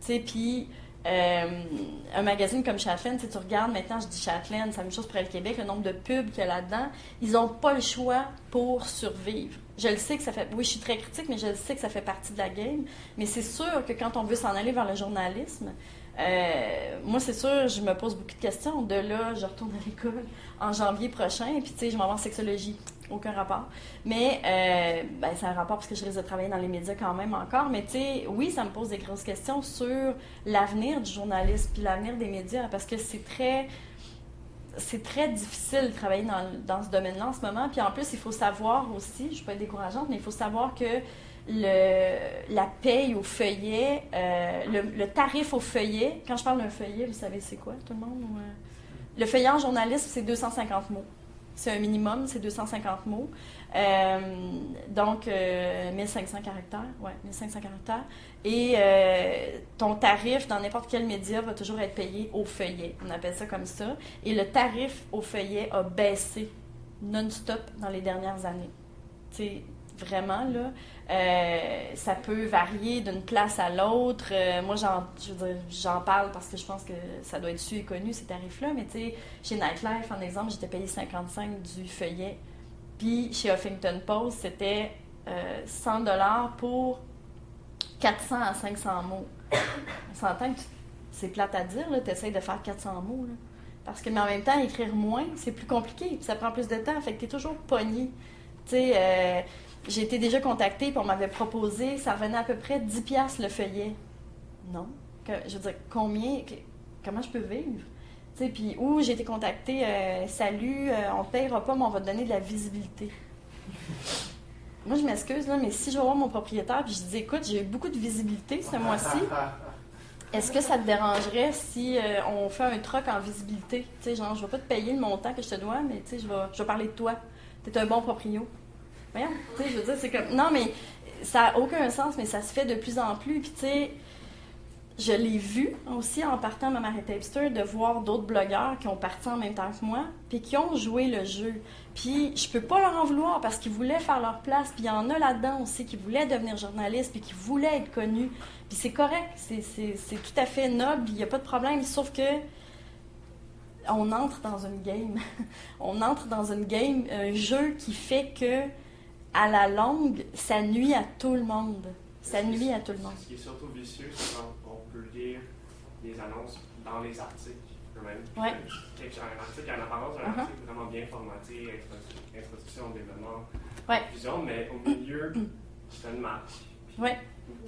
Tu sais, puis... un magazine comme Châtelaine, tu regardes maintenant, je dis Châtelaine, c'est la même chose pour le Québec, le nombre de pubs qu'il y a là-dedans, ils n'ont pas le choix pour survivre. Je le sais que ça fait... Oui, je suis très critique, mais je le sais que ça fait partie de la game. Mais c'est sûr que quand on veut s'en aller vers le journalisme, moi, c'est sûr, je me pose beaucoup de questions. De là, je retourne à l'école en janvier prochain, et puis, tu sais, je m'en vais en sexologie. Aucun rapport. Mais, c'est un rapport parce que je risque de travailler dans les médias quand même encore. Mais, tu sais, oui, ça me pose des grosses questions sur l'avenir du journalisme puis l'avenir des médias, parce que c'est très difficile de travailler dans ce domaine-là en ce moment. Puis, en plus, il faut savoir aussi, je ne vais pas être décourageante, mais il faut savoir que la paye au feuillet, le tarif au feuillet, quand je parle d'un feuillet, vous savez c'est quoi, tout le monde? Le feuillet en journalisme, c'est 250 mots. C'est un minimum, c'est 250 mots. Donc, 1500 caractères. Ouais, 1500 caractères. Et ton tarif dans n'importe quel média va toujours être payé au feuillet. On appelle ça comme ça. Et le tarif au feuillet a baissé non-stop dans les dernières années. Tu sais, vraiment, là, ça peut varier d'une place à l'autre. Moi, j'en parle parce que je pense que ça doit être su et connu, ces tarifs-là. Mais tu sais, chez Nightlife, en exemple, j'étais payée 55 du feuillet. Puis chez Huffington Post, c'était $100 pour 400 à 500 mots. On s'entend que c'est plate à dire, tu essaies de faire 400 mots. Là. Parce que, mais en même temps, écrire moins, c'est plus compliqué, puis ça prend plus de temps, fait que tu es toujours pogné. Tu sais, j'ai été déjà contactée, puis on m'avait proposé, ça revenait à peu près 10$ le feuillet. Non. Je veux dire, comment je peux vivre? Tu sais, puis, ou j'ai été contactée, salut, on ne payera pas, mais on va te donner de la visibilité. Moi, je m'excuse, là, mais si je vais voir mon propriétaire puis je dis, écoute, j'ai eu beaucoup de visibilité ce mois-ci, est-ce que ça te dérangerait si on fait un troc en visibilité? Tu sais, genre, je ne vais pas te payer le montant que je te dois, mais tu sais, je vais parler de toi. Tu es un bon proprio. Voyons, tu sais, je veux dire, c'est comme... Non, mais ça n'a aucun sens, mais ça se fait de plus en plus. Puis, tu sais, je l'ai vu aussi en partant à Maman Tapster de voir d'autres blogueurs qui ont parti en même temps que moi, puis qui ont joué le jeu. Puis je peux pas leur en vouloir parce qu'ils voulaient faire leur place, puis il y en a là-dedans aussi qui voulaient devenir journalistes, puis qui voulaient être connus. Puis c'est correct, c'est tout à fait noble, il n'y a pas de problème, sauf que on entre dans une game. On entre dans une game, un jeu qui fait que, à la longue, ça nuit à tout le monde. Ça nuit à tout le monde. Ce qui est surtout vicieux, c'est quand on peut lire les annonces dans les articles eux-mêmes. Ouais. Un article en apparence, un article vraiment bien formaté, introduction d'événements, Ouais. conclusion, mais au milieu, c'est une map. Ouais.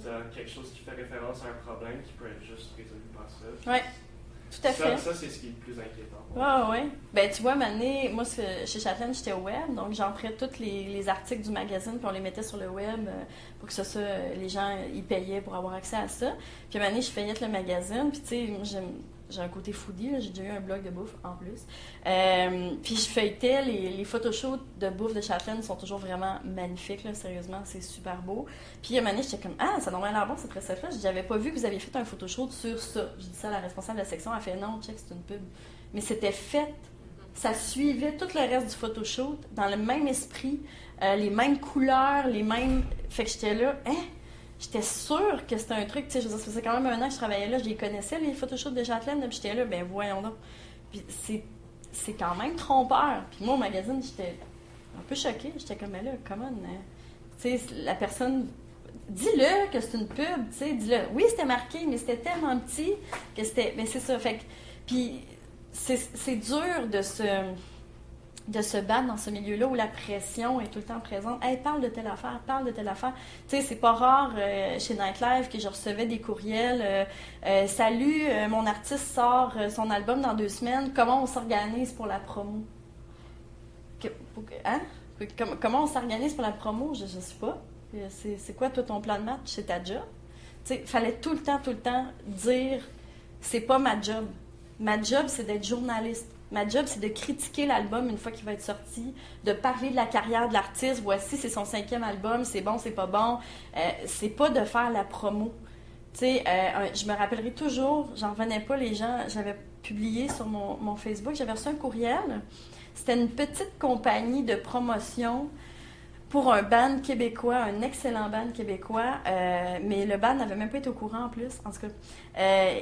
Tu as quelque chose qui fait référence à un problème qui peut être juste résolu par ça. Ouais. Tout à fait. Ça, c'est ce qui est le plus inquiétant. Oui. Ben, tu vois, Mané, moi, chez Chatelaine, j'étais au web, donc j'entrais tous les articles du magazine, puis on les mettait sur le web pour que ça, les gens, ils payaient pour avoir accès à ça. Puis, Mané, je feuillette le magazine, puis tu sais, moi, j'ai un côté foodie, là, j'ai déjà eu un blog de bouffe en plus. Puis je feuilletais, les photoshoots de bouffe de Chatelaine sont toujours vraiment magnifiques, là, sérieusement, c'est super beau. Puis à un moment donné, j'étais comme, ah, ça devrait l'air bon cette recette-là. J'avais pas vu que vous aviez fait un photoshoot sur ça. J'ai dit ça à la responsable de la section, elle fait non, check, c'est une pub. Mais c'était fait, ça suivait tout le reste du photoshoot, dans le même esprit, les mêmes couleurs, les mêmes. Fait que j'étais là, j'étais sûre que c'était un truc, tu sais, je veux dire, ça faisait quand même 1 an que je travaillais là, je les connaissais, les photoshoots de Chatelaine, puis j'étais là, ben voyons donc. Puis c'est quand même trompeur. Puis moi, au magazine, j'étais un peu choquée, j'étais comme, mais là, comment, tu sais, la personne, dis-le que c'est une pub, tu sais, dis-le. Oui, c'était marqué, mais c'était tellement petit que c'était, ben c'est ça, fait que, puis c'est dur de se battre dans ce milieu-là où la pression est tout le temps présente. Hey, parle de telle affaire, parle de telle affaire. Tu sais, c'est pas rare chez Nightlife que je recevais des courriels. Salut, mon artiste sort son album dans 2 semaines. Comment on s'organise pour la promo? Comment on s'organise pour la promo? Je sais pas. C'est quoi, toi, ton plan de match? C'est ta job? Tu sais, fallait tout le temps dire c'est pas ma job. Ma job, c'est d'être journaliste. Ma job, c'est de critiquer l'album une fois qu'il va être sorti, de parler de la carrière de l'artiste. Voici, c'est son 5e album, c'est bon, c'est pas bon. C'est pas de faire la promo. Tu sais, je me rappellerai toujours, j'en revenais pas, les gens, j'avais publié sur mon Facebook, j'avais reçu un courriel. C'était une petite compagnie de promotion pour un band québécois, un excellent band québécois, mais le band n'avait même pas été au courant en plus, en tout cas.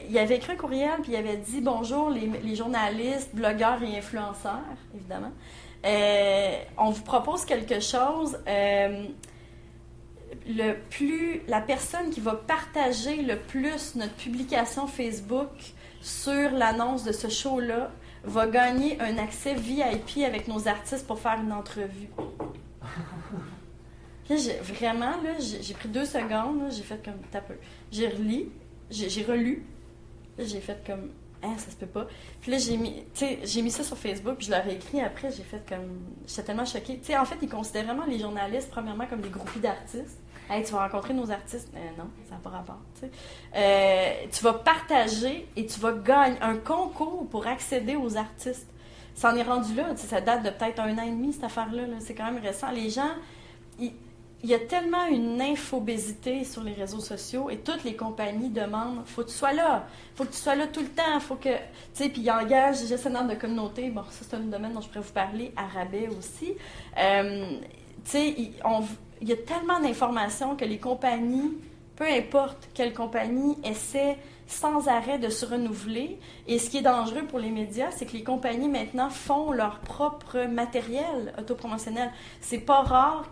Il avait écrit un courriel, puis il avait dit « Bonjour les journalistes, blogueurs et influenceurs, évidemment. On vous propose quelque chose. La personne qui va partager le plus notre publication Facebook sur l'annonce de ce show-là va gagner un accès VIP avec nos artistes pour faire une entrevue. » Là, j'ai pris 2 secondes, là, j'ai fait comme tapeux. J'ai relu, là, j'ai fait comme ça se peut pas. Puis là, j'ai mis ça sur Facebook, puis je leur ai écrit après, j'ai fait comme. J'étais tellement choquée. Tu sais, en fait, ils considèrent vraiment les journalistes, premièrement, comme des groupies d'artistes. Hey, tu vas rencontrer nos artistes. Non, ça n'a pas rapport. Tu sais. Tu vas partager et tu vas gagner un concours pour accéder aux artistes. Ça en est rendu là. Tu sais, ça date de peut-être 1 an et demi, cette affaire-là. Là. C'est quand même récent. Les gens. Il y a tellement une infobésité sur les réseaux sociaux et toutes les compagnies demandent faut que tu sois là, faut que tu sois là tout le temps, faut que. Tu sais, puis ils engagent des gestionnaires de communauté. Bon, ça, c'est un domaine dont je pourrais vous parler, à rabais aussi. Tu sais, il y a tellement d'informations que les compagnies, peu importe quelle compagnie, essaient sans arrêt de se renouveler. Et ce qui est dangereux pour les médias, c'est que les compagnies maintenant font leur propre matériel autopromotionnel. C'est pas rare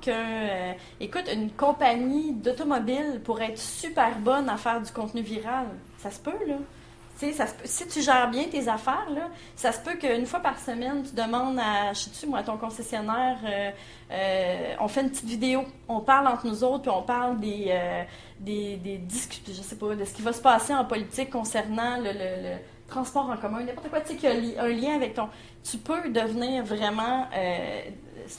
écoute, une compagnie d'automobile pourrait être super bonne à faire du contenu viral. Ça se peut, là. Si tu gères bien tes affaires, là, ça se peut qu'une fois par semaine, tu demandes à ton concessionnaire, on fait une petite vidéo, on parle entre nous autres, puis on parle des disques, je sais pas, de ce qui va se passer en politique concernant le transport en commun, n'importe quoi, tu sais, qui a un lien avec ton... Tu peux devenir vraiment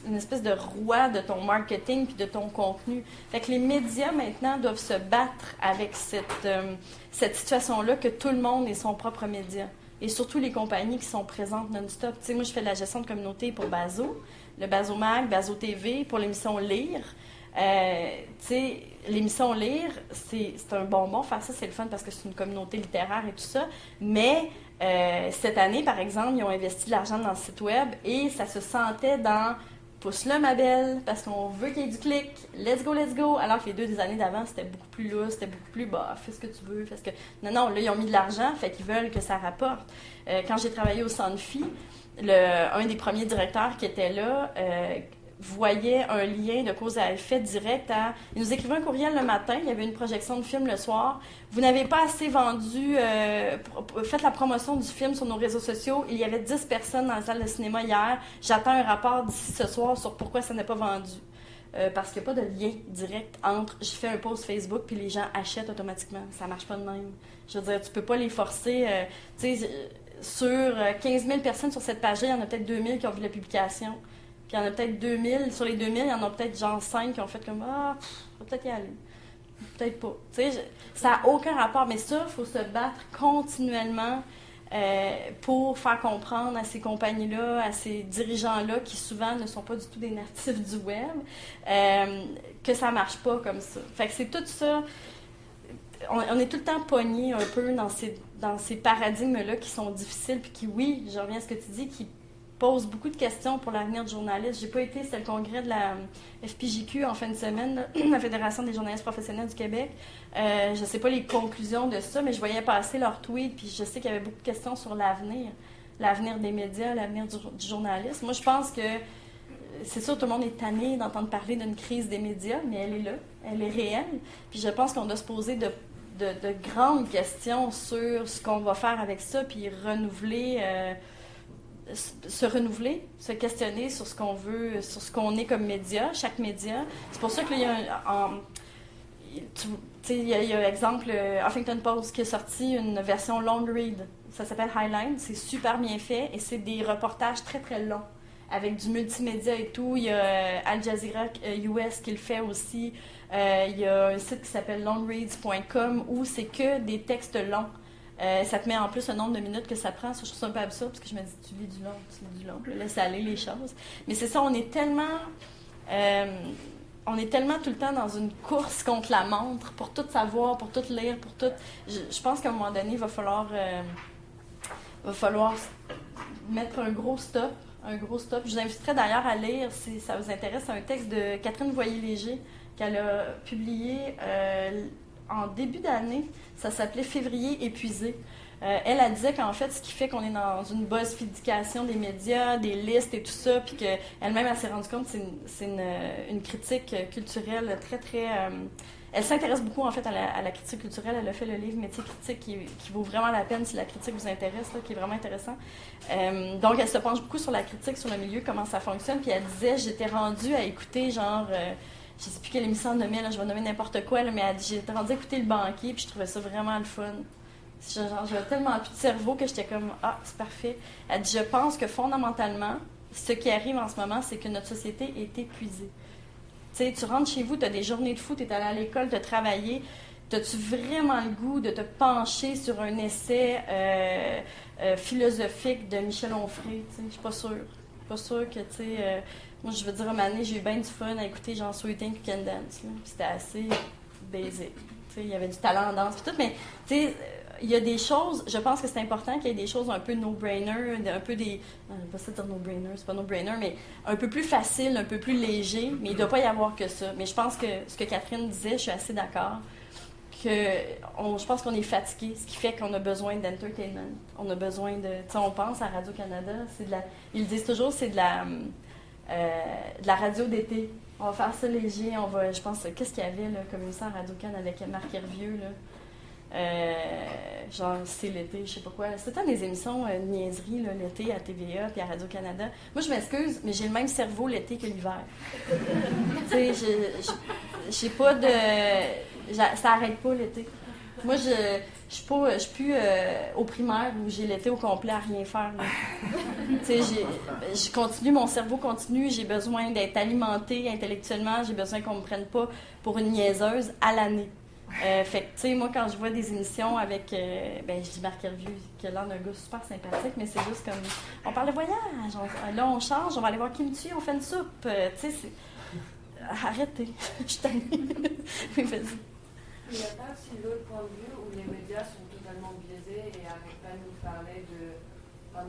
une espèce de roi de ton marketing puis de ton contenu. Fait que les médias, maintenant, doivent se battre avec cette situation-là que tout le monde est son propre média. Et surtout les compagnies qui sont présentes non-stop. Tu sais, moi, je fais de la gestion de communauté pour Bazo, le Bazo Mag, Bazo TV, pour l'émission Lire. Tu sais, l'émission Lire, c'est un bonbon. Faire ça, c'est le fun parce que c'est une communauté littéraire et tout ça. Mais cette année, par exemple, ils ont investi de l'argent dans le site web et ça se sentait dans pousse-le, ma belle, parce qu'on veut qu'il y ait du clic. Let's go, let's go. Alors que les 2 années d'avant, c'était beaucoup plus lousse, c'était beaucoup plus, fais ce que tu veux, fais ce que... Non, là, ils ont mis de l'argent, fait qu'ils veulent que ça rapporte. Quand j'ai travaillé au Sanfi, un des premiers directeurs qui était là voyait un lien de cause à effet direct à... Il nous écrivait un courriel le matin, il y avait une projection de film le soir. Vous n'avez pas assez vendu... faites la promotion du film sur nos réseaux sociaux. Il y avait 10 personnes dans la salle de cinéma hier. J'attends un rapport d'ici ce soir sur pourquoi ça n'est pas vendu. Parce qu'il n'y a pas de lien direct entre je fais un post Facebook puis les gens achètent automatiquement. Ça marche pas de même. Je veux dire, tu peux pas les forcer. Tu sais, sur 15 000 personnes sur cette page-là, il y en a peut-être 2 000 qui ont vu la publication. Puis il y en a peut-être 2 000. Sur les 2 000, il y en a peut-être genre 5 qui ont fait comme on va peut-être y aller. Peut-être pas. Tu sais, ça n'a aucun rapport. Mais ça, il faut se battre continuellement pour faire comprendre à ces compagnies-là, à ces dirigeants-là, qui souvent ne sont pas du tout des natifs du web, que ça marche pas comme ça. Fait que c'est tout ça. On est tout le temps pogné un peu dans ces paradigmes-là qui sont difficiles, puis qui, oui, je reviens à ce que tu dis, qui posent beaucoup de questions pour l'avenir du journaliste. J'ai pas été, c'était le congrès de la FPJQ en fin de semaine, là, la Fédération des journalistes professionnels du Québec. Je sais pas les conclusions de ça, mais je voyais passer leurs tweets, puis je sais qu'il y avait beaucoup de questions sur l'avenir des médias, l'avenir du journalisme. Moi, je pense que c'est sûr, tout le monde est tanné d'entendre parler d'une crise des médias, mais elle est là, elle est réelle. Puis je pense qu'on doit se poser de grandes questions sur ce qu'on va faire avec ça, puis se renouveler, se questionner sur ce qu'on veut, sur ce qu'on est comme média, chaque média. C'est pour ça qu'il y a il y a exemple Huffington Post qui a sorti une version long read. Ça s'appelle Highline. C'est super bien fait et c'est des reportages très très longs avec du multimédia et tout. Il y a Al Jazeera US qui le fait aussi. Il y a un site qui s'appelle longreads.com où c'est que des textes longs. Ça te met en plus le nombre de minutes que ça prend. Ça, je trouve ça un peu absurde parce que je me dis, tu lis du long. Laisse aller les choses. Mais c'est ça, on est tellement tout le temps dans une course contre la montre pour tout savoir, pour tout lire, pour tout... Je pense qu'à un moment donné, il va falloir mettre un gros stop. Je vous inviterai d'ailleurs à lire, si ça vous intéresse, un texte de Catherine Voyer-Léger qu'elle a publié en début d'année. Ça s'appelait « Février épuisé ». Elle disait qu'en fait, ce qui fait qu'on est dans une buzzfidication des médias, des listes et tout ça, puis qu'elle-même, elle s'est rendue compte que c'est une critique culturelle très, très... elle s'intéresse beaucoup, en fait, à la critique culturelle. Elle a fait le livre « Métier critique » qui vaut vraiment la peine si la critique vous intéresse, là, qui est vraiment intéressant. Donc, elle se penche beaucoup sur la critique, sur le milieu, comment ça fonctionne. Puis elle disait, j'étais rendue à écouter, genre... je sais plus quelle émission nommer, là, je vais nommer n'importe quoi, là, mais elle dit, j'étais rendue à écouter Le Banquier, puis je trouvais ça vraiment le fun. Genre, j'avais tellement plus de cerveau que j'étais comme, c'est parfait. Elle dit, je pense que fondamentalement, ce qui arrive en ce moment, c'est que notre société est épuisée. Tu sais, tu rentres chez vous, tu as des journées de fou, tu es allé à l'école, tu as travaillé. As-tu vraiment le goût de te pencher sur un essai philosophique de Michel Onfray? Je suis pas sûre. Pas sûre que, tu sais... moi, je veux dire, à un moment donné, j'ai eu bien du fun à écouter genre Sweeting puis Can Dance. C'était assez basic. Tu sais, il y avait du talent en danse puis tout, mais, tu sais... Il y a des choses, je pense que c'est important qu'il y ait des choses un peu no-brainer, un peu des... Je ne vais pas ça dire no-brainer, c'est pas no-brainer, mais un peu plus facile, un peu plus léger, mais il ne doit pas y avoir que ça. Mais je pense que ce que Catherine disait, je suis assez d'accord, je pense qu'on est fatigué, ce qui fait qu'on a besoin d'entertainment. On a besoin de... Tu sais, on pense à Radio-Canada, ils disent toujours, c'est de la radio d'été. On va faire ça léger, je pense, qu'est-ce qu'il y avait, là, comme émission à Radio-Can avec Marc Hervieux, là? Genre, c'est l'été, je sais pas quoi. C'était des émissions de niaiseries, là, l'été à TVA puis à Radio-Canada. Moi, je m'excuse, mais j'ai le même cerveau l'été que l'hiver. Tu sais, j'ai pas de... Ça arrête pas l'été. Moi, je suis plus au primaire où j'ai l'été au complet à rien faire. Tu sais, je continue, mon cerveau continue, j'ai besoin d'être alimenté intellectuellement, j'ai besoin qu'on me prenne pas pour une niaiseuse à l'année. Fait que, tu sais, moi, quand je vois des émissions avec, je dis Marc Hervieux, qui a l'air d'un gars super sympathique, mais c'est juste comme, on parle de voyage, là, on change, on va aller voir Kim Thuy, on fait une soupe, tu sais, arrêtez, je suis tannée. Oui, vas-y. Il n'y a pas aussi l'autre point de vue où les médias sont totalement biaisés et n'arrêtent pas de nous parler de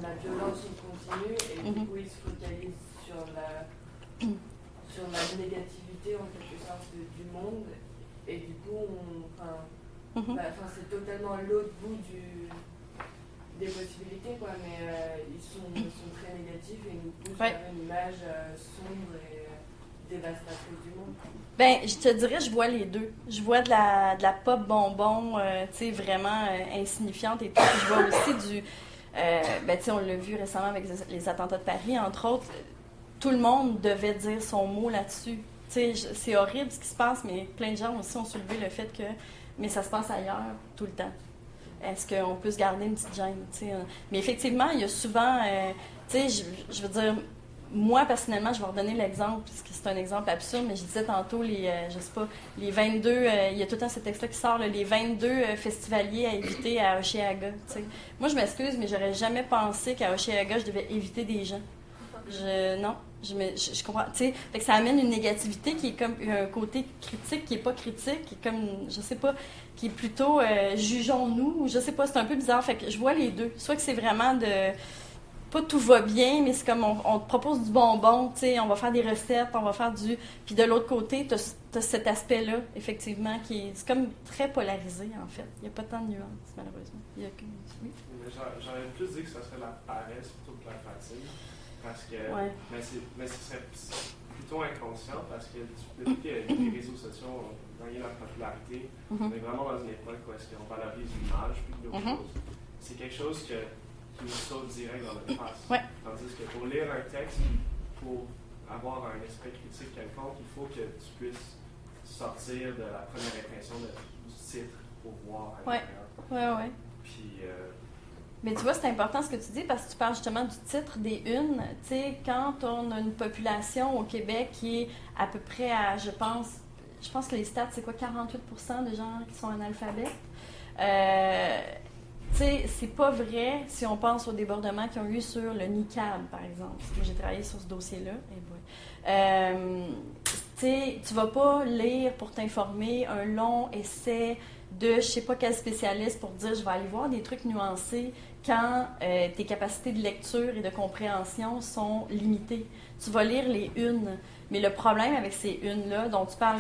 la violence continue et du coup, ils se focalisent sur la négativité, en quelque sorte, du monde. Et du coup, c'est totalement l'autre bout des possibilités, quoi. Mais ils sont très négatifs et nous poussent vers une image sombre et dévastatrice du monde. Ben, je te dirais, je vois les deux. Je vois de la pop bonbon, tu sais, vraiment insignifiante et tout. Puis je vois aussi du... tu sais, on l'a vu récemment avec les attentats de Paris, entre autres. Tout le monde devait dire son mot là-dessus. C'est horrible ce qui se passe, mais plein de gens aussi ont soulevé le fait que mais ça se passe ailleurs tout le temps. Est-ce qu'on peut se garder une petite gêne? Mais effectivement, il y a souvent, je veux dire, moi personnellement, je vais redonner l'exemple, puisque c'est un exemple absurde, mais je disais tantôt, les 22, il y a tout le temps ce texte-là qui sort, là, les 22 festivaliers à éviter à Hochelaga. Moi, je m'excuse, mais j'aurais jamais pensé qu'à Hochelaga, je devais éviter des gens. Non. Je comprends, tu sais, fait que ça amène une négativité qui est comme un côté critique qui est pas critique, qui est comme, je sais pas, qui est plutôt jugeons-nous, ou je sais pas, c'est un peu bizarre, fait que je vois les deux. Soit que c'est vraiment pas tout va bien, mais c'est comme on te propose du bonbon, tu sais, on va faire des recettes, on va faire du... Puis de l'autre côté, t'as cet aspect-là, effectivement, c'est comme très polarisé, en fait. Il n'y a pas tant de nuances, malheureusement. Il y a que... Oui. J'aurais plus dit que ça serait la paresse plutôt que la fatigue. Parce que, mais ce serait plutôt inconscient parce que depuis que les réseaux sociaux ont gagné la popularité, on est vraiment dans une époque où est-ce qu'on valorise l'image plus que d'autres choses. C'est quelque chose qui nous saute direct dans notre face. Tandis que pour lire un texte, pour avoir un esprit critique quelconque, il faut que tu puisses sortir de la première impression du titre pour voir à l'intérieur. Puis... mais tu vois, c'est important ce que tu dis parce que tu parles justement du titre des unes. Tu sais, quand on a une population au Québec qui est à peu près à, je pense que les stats, c'est quoi, 48% de gens qui sont analphabètes. Tu sais, c'est pas vrai si on pense aux débordements qu'ils ont eu sur le NICAB, par exemple. Moi, j'ai travaillé sur ce dossier-là. Tu sais, tu vas pas lire pour t'informer un long essai de je sais pas quel spécialiste pour dire je vais aller voir des trucs nuancés quand tes capacités de lecture et de compréhension sont limitées. Tu vas lire les unes, mais le problème avec ces unes-là dont tu parles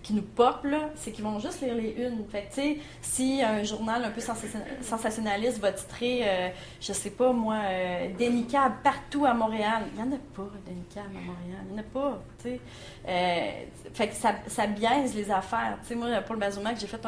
qui nous pop, là, c'est qu'ils vont juste lire les unes. Fait que, tu sais, si un journal un peu sensationnaliste va titrer, je sais pas moi, des NICAB partout à Montréal, il n'y en a pas de NICAB à Montréal, il n'y en a pas, tu sais. Fait que ça biaise les affaires. Tu sais, moi, pour le Bazomac, j'ai fait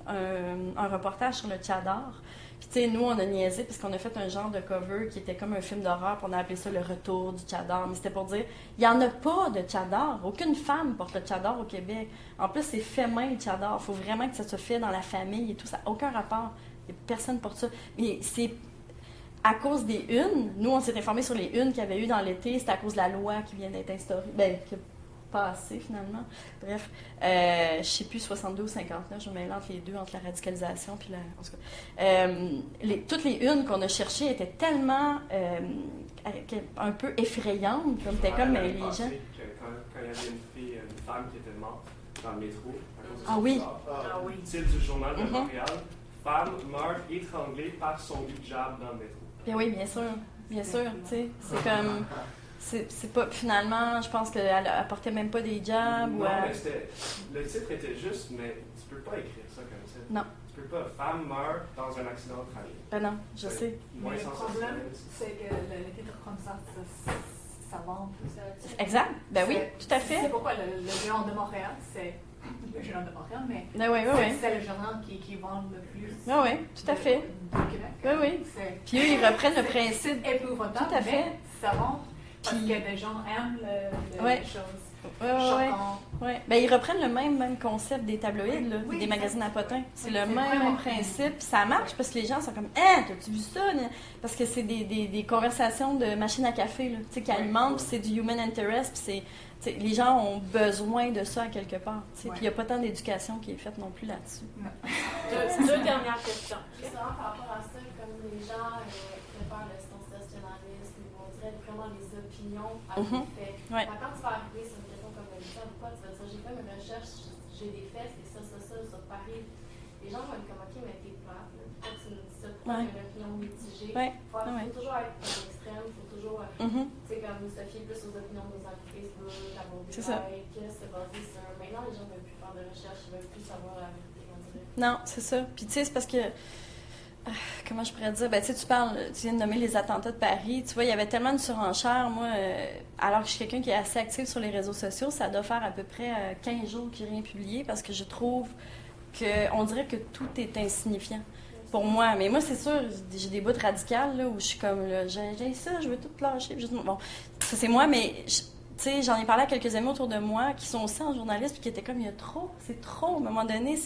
un reportage sur le Tchadar. Puis, tu sais, nous, on a niaisé parce qu'on a fait un genre de cover qui était comme un film d'horreur, puis on a appelé ça le retour du Tchadar. Mais c'était pour dire, il n'y en a pas de Tchadar. Aucune femme porte le Tchadar au Québec. En plus, c'est fait main, le Tchadar. Il faut vraiment que ça se fait dans la famille et tout. Ça n'a aucun rapport. Personne ne porte ça. Mais c'est à cause des unes. Nous, on s'est informés sur les unes qu'il y avait eu dans l'été. C'était à cause de la loi qui vient d'être instaurée. Qui a passé, finalement. Bref, je ne sais plus, 62 ou 59, je me mêle entre les deux, entre la radicalisation puis la... En tout cas, toutes les unes qu'on a cherchées étaient tellement un peu effrayantes, comme c'était comme les gens... Quand il y avait une femme qui était morte dans le métro, à cause du titre du journal de Montréal, femme meurt étranglée par son hijab dans le métro. Bien oui, bien sûr, tu sais, c'est comme... c'est pas... Finalement, je pense qu'elle apportait même pas des jobs. Non, mais le titre était juste, mais tu peux pas écrire ça comme ça. Non. Tu peux pas. Femme meurt dans un accident de travail. Ben non, je sais. Moins Mais le sensationnel. problème, c'est que le titre comme ça vend plus. Exact. Ben oui, tout à fait. C'est pourquoi le Journal de Montréal, c'est le Journal de Montréal, mais Ben oui. c'est le journal qui vend le plus. Ben oui, tout à fait. Du Québec. Ben oui. Puis eux, ils reprennent le principe. C'est épouvantable, Tout à fait. mais ça vend parce Puis- que des gens aiment Ouais. les choses Ouais. choquantes. Ouais. Ben, ils reprennent le même concept des tabloïds, là, Oui, des magazines à potins. C'est oui, le c'est même vraiment- principe. Puis ça marche parce que les gens sont comme hein, t'as-tu vu ça? Parce que c'est des conversations de machine à café là, tu sais, qui alimentent, puis c'est du human interest, puis c'est. Tu sais, les gens ont besoin de ça à quelque part. Tu sais. Ouais. Puis il n'y a pas tant d'éducation qui est faite non plus là-dessus. Deux dernières questions. Justement, par rapport à ça, comme les gens préfèrent le sensationnalisme, on dirait vraiment les opinions à des faits. Ouais. Quand tu vas arriver sur une question comme le temps ou quoi, tu vas dire j'ai fait mes recherches, j'ai des faits, c'est ça, sur Paris. Les gens vont être comme ok, mais t'es plate. Pourquoi tu me dis ça? Pourquoi tu as une opinion mitigée? Ouais. Il faut toujours être dans l'extrême, il faut toujours. Tu sais, comme se fier plus aux opinions de nos amis Facebook, à vos C'est ça. likes, se baser sur. Maintenant, les gens ne veulent plus faire de recherche, ils veulent plus savoir la vérité, on dirait. Non, c'est ça. Puis tu sais, c'est parce que. Comment je pourrais dire? Ben, tu sais, tu viens de nommer les attentats de Paris. Tu vois, il y avait tellement de surenchère. Moi, alors que je suis quelqu'un qui est assez actif sur les réseaux sociaux, ça doit faire à peu près 15 jours que j'ai rien publié parce que je trouve qu'on dirait que tout est insignifiant pour moi. Mais moi, c'est sûr, j'ai des bouts radicales là, où je suis comme, là, j'ai ça, je veux tout lâcher. Bon, ça, c'est moi, mais... tu sais, j'en ai parlé à quelques amis autour de moi qui sont aussi en journalisme puis qui étaient comme, il y a trop, c'est trop, à un moment donné.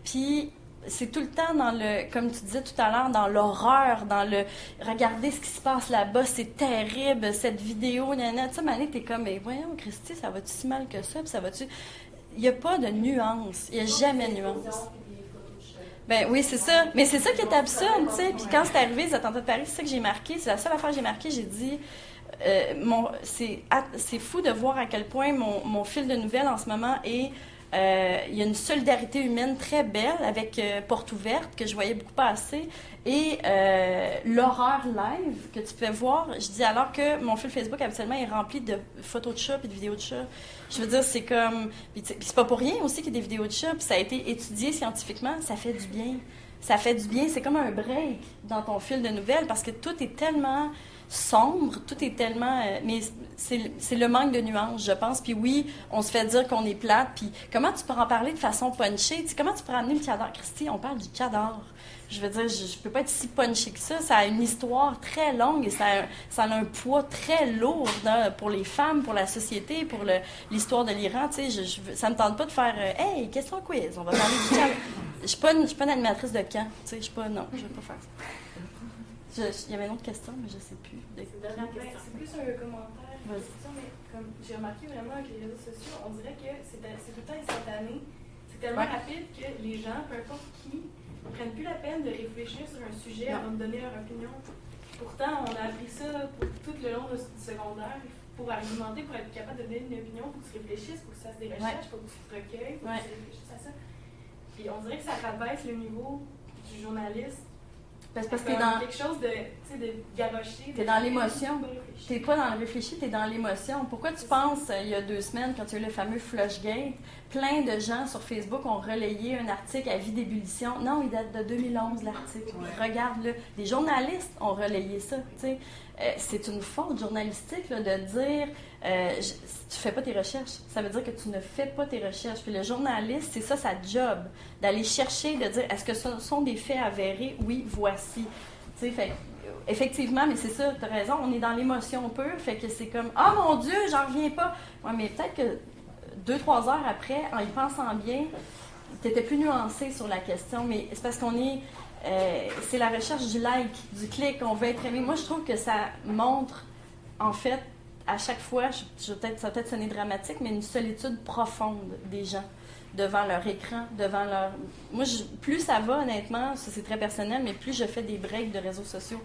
Puis c'est tout le temps dans le, comme tu disais tout à l'heure, dans l'horreur, dans le, regardez ce qui se passe là-bas, c'est terrible, cette vidéo, nanana. Tu sais, Mané, t'es comme, mais voyons, Christy, ça va-tu si mal que ça? Puis ça va-tu... Il n'y a pas de nuance, il n'y a jamais de nuance. Ben oui, c'est ça. Mais c'est ça qui est absurde, tu sais. Puis quand c'est arrivé, les attentats de Paris, c'est ça que j'ai marqué. C'est la seule affaire que j'ai marquée. J'ai dit, c'est fou de voir à quel point mon fil de nouvelles en ce moment est... il y a une solidarité humaine très belle avec Porte Ouverte, que je voyais beaucoup passer, et l'horreur live que tu pouvais voir. Je dis alors que mon fil Facebook, habituellement, est rempli de photos de chats et de vidéos de chats. Je veux dire, c'est comme... Puis c'est pas pour rien aussi qu'il y a des vidéos de chats, puis ça a été étudié scientifiquement, ça fait du bien. Ça fait du bien, c'est comme un break dans ton fil de nouvelles, parce que tout est tellement sombre, tout est tellement... mais c'est le manque de nuances, je pense. Puis oui, on se fait dire qu'on est plate, puis comment tu peux en parler de façon punchée? Tu sais, comment tu peux ramener le cadavre? Christy, on parle du cadavre. Je veux dire, je peux pas être si punchée que ça. Ça a une histoire très longue et ça a un poids très lourd pour les femmes, pour la société, pour l'histoire de l'Iran. Tu sais, ça me tente pas de faire « Hey, question quiz, on va parler du cadavre. » Je suis pas une animatrice de camp. Tu sais, je suis pas... Non, je vais pas faire ça. Il y avait une autre question, mais je sais plus. Dernière question. C'est plus un commentaire, une Vas-y. question, mais comme j'ai remarqué vraiment avec les réseaux sociaux, on dirait que c'est tout le temps instantané. C'est tellement Ouais. rapide que les gens, peu importe qui, ne prennent plus la peine de réfléchir sur un sujet avant de donner leur opinion. Pourtant, on a appris ça pour tout le long du secondaire. Pour argumenter, pour être capable de donner une opinion, il faut que tu réfléchisses, il faut que tu fasses des recherches, il faut que tu te recueilles, il faut que tu réfléchisses à ça. Puis on dirait que ça rabaisse le niveau du journaliste. Parce que Comme t'es dans... quelque chose de, tu sais, de garoché. T'es dans l'émotion. pas réfléchi. T'es pas dans le réfléchi, t'es dans l'émotion. Pourquoi tu penses, il y a 2 semaines, quand il y a eu le fameux Flushgate, plein de gens sur Facebook ont relayé un article à vie d'ébullition. Non, il date de 2011, l'article. Regarde-le. Des journalistes ont relayé ça, tu sais. C'est une faute journalistique là, de dire tu fais pas tes recherches. Ça veut dire que tu ne fais pas tes recherches. Puis le journaliste, c'est ça sa job, d'aller chercher, de dire est-ce que ce sont des faits avérés? Oui, voici. Tu sais, fait effectivement, mais c'est ça, tu as raison, on est dans l'émotion pure, fait que c'est comme ah mon Dieu, j'en reviens pas. Ouais, mais peut-être que 2-3 heures après, en y pensant bien, tu étais plus nuancé sur la question, mais c'est parce qu'on est. C'est la recherche du like, du clic, on veut être aimé. Moi, je trouve que ça montre, en fait, à chaque fois, ça va peut-être sonner dramatique, mais une solitude profonde des gens devant leur écran, devant leur... Moi, plus ça va, honnêtement, ça c'est très personnel, mais plus je fais des breaks de réseaux sociaux.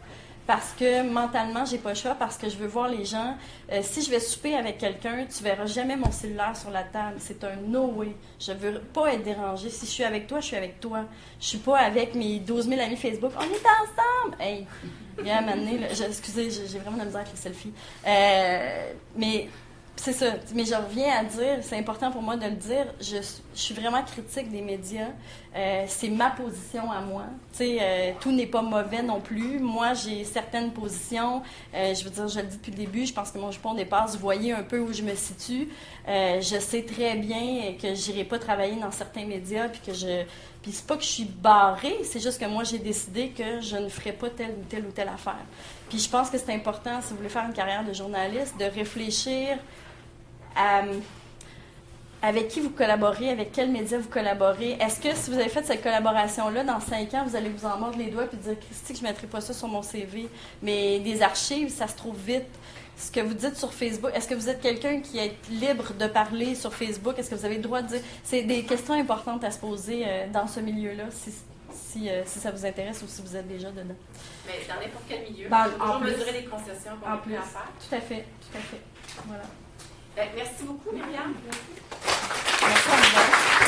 parce que mentalement, j'ai pas le choix, parce que je veux voir les gens. Si je vais souper avec quelqu'un, tu verras jamais mon cellulaire sur la table. C'est un no way. Je veux pas être dérangée. Si je suis avec toi, je suis avec toi. Je suis pas avec mes 12 000 amis Facebook. On est ensemble! Hey! Regarde, maintenant, excusez, j'ai vraiment de la misère avec les selfies. Mais c'est ça. Mais je reviens à dire, c'est important pour moi de le dire, je suis vraiment critique des médias. C'est ma position à moi. Tout n'est pas mauvais non plus. Moi, j'ai certaines positions. Je veux dire, je le dis depuis le début, je pense que mon jupon dépasse. Vous voyez un peu où je me situe. Je sais très bien que j'irai pas travailler dans certains médias, puis c'est pas que je suis barrée, c'est juste que moi, j'ai décidé que je ne ferais pas telle ou telle affaire. Puis je pense que c'est important, si vous voulez faire une carrière de journaliste, de réfléchir à avec qui vous collaborez, avec quels médias vous collaborez. Est-ce que si vous avez fait cette collaboration-là, dans 5 ans, vous allez vous en mordre les doigts et dire « Christy, que je ne mettrai pas ça sur mon CV ». Mais des archives, ça se trouve vite. Ce que vous dites sur Facebook, est-ce que vous êtes quelqu'un qui est libre de parler sur Facebook? Est-ce que vous avez le droit de dire... C'est des questions importantes à se poser dans ce milieu-là, si ça vous intéresse ou si vous êtes déjà dedans. Mais dans n'importe quel milieu, Ben, on peut toujours en plus. mesurer les concessions qu'on a pu à faire. Tout à fait. Voilà. Merci beaucoup, Myriam. Merci à vous.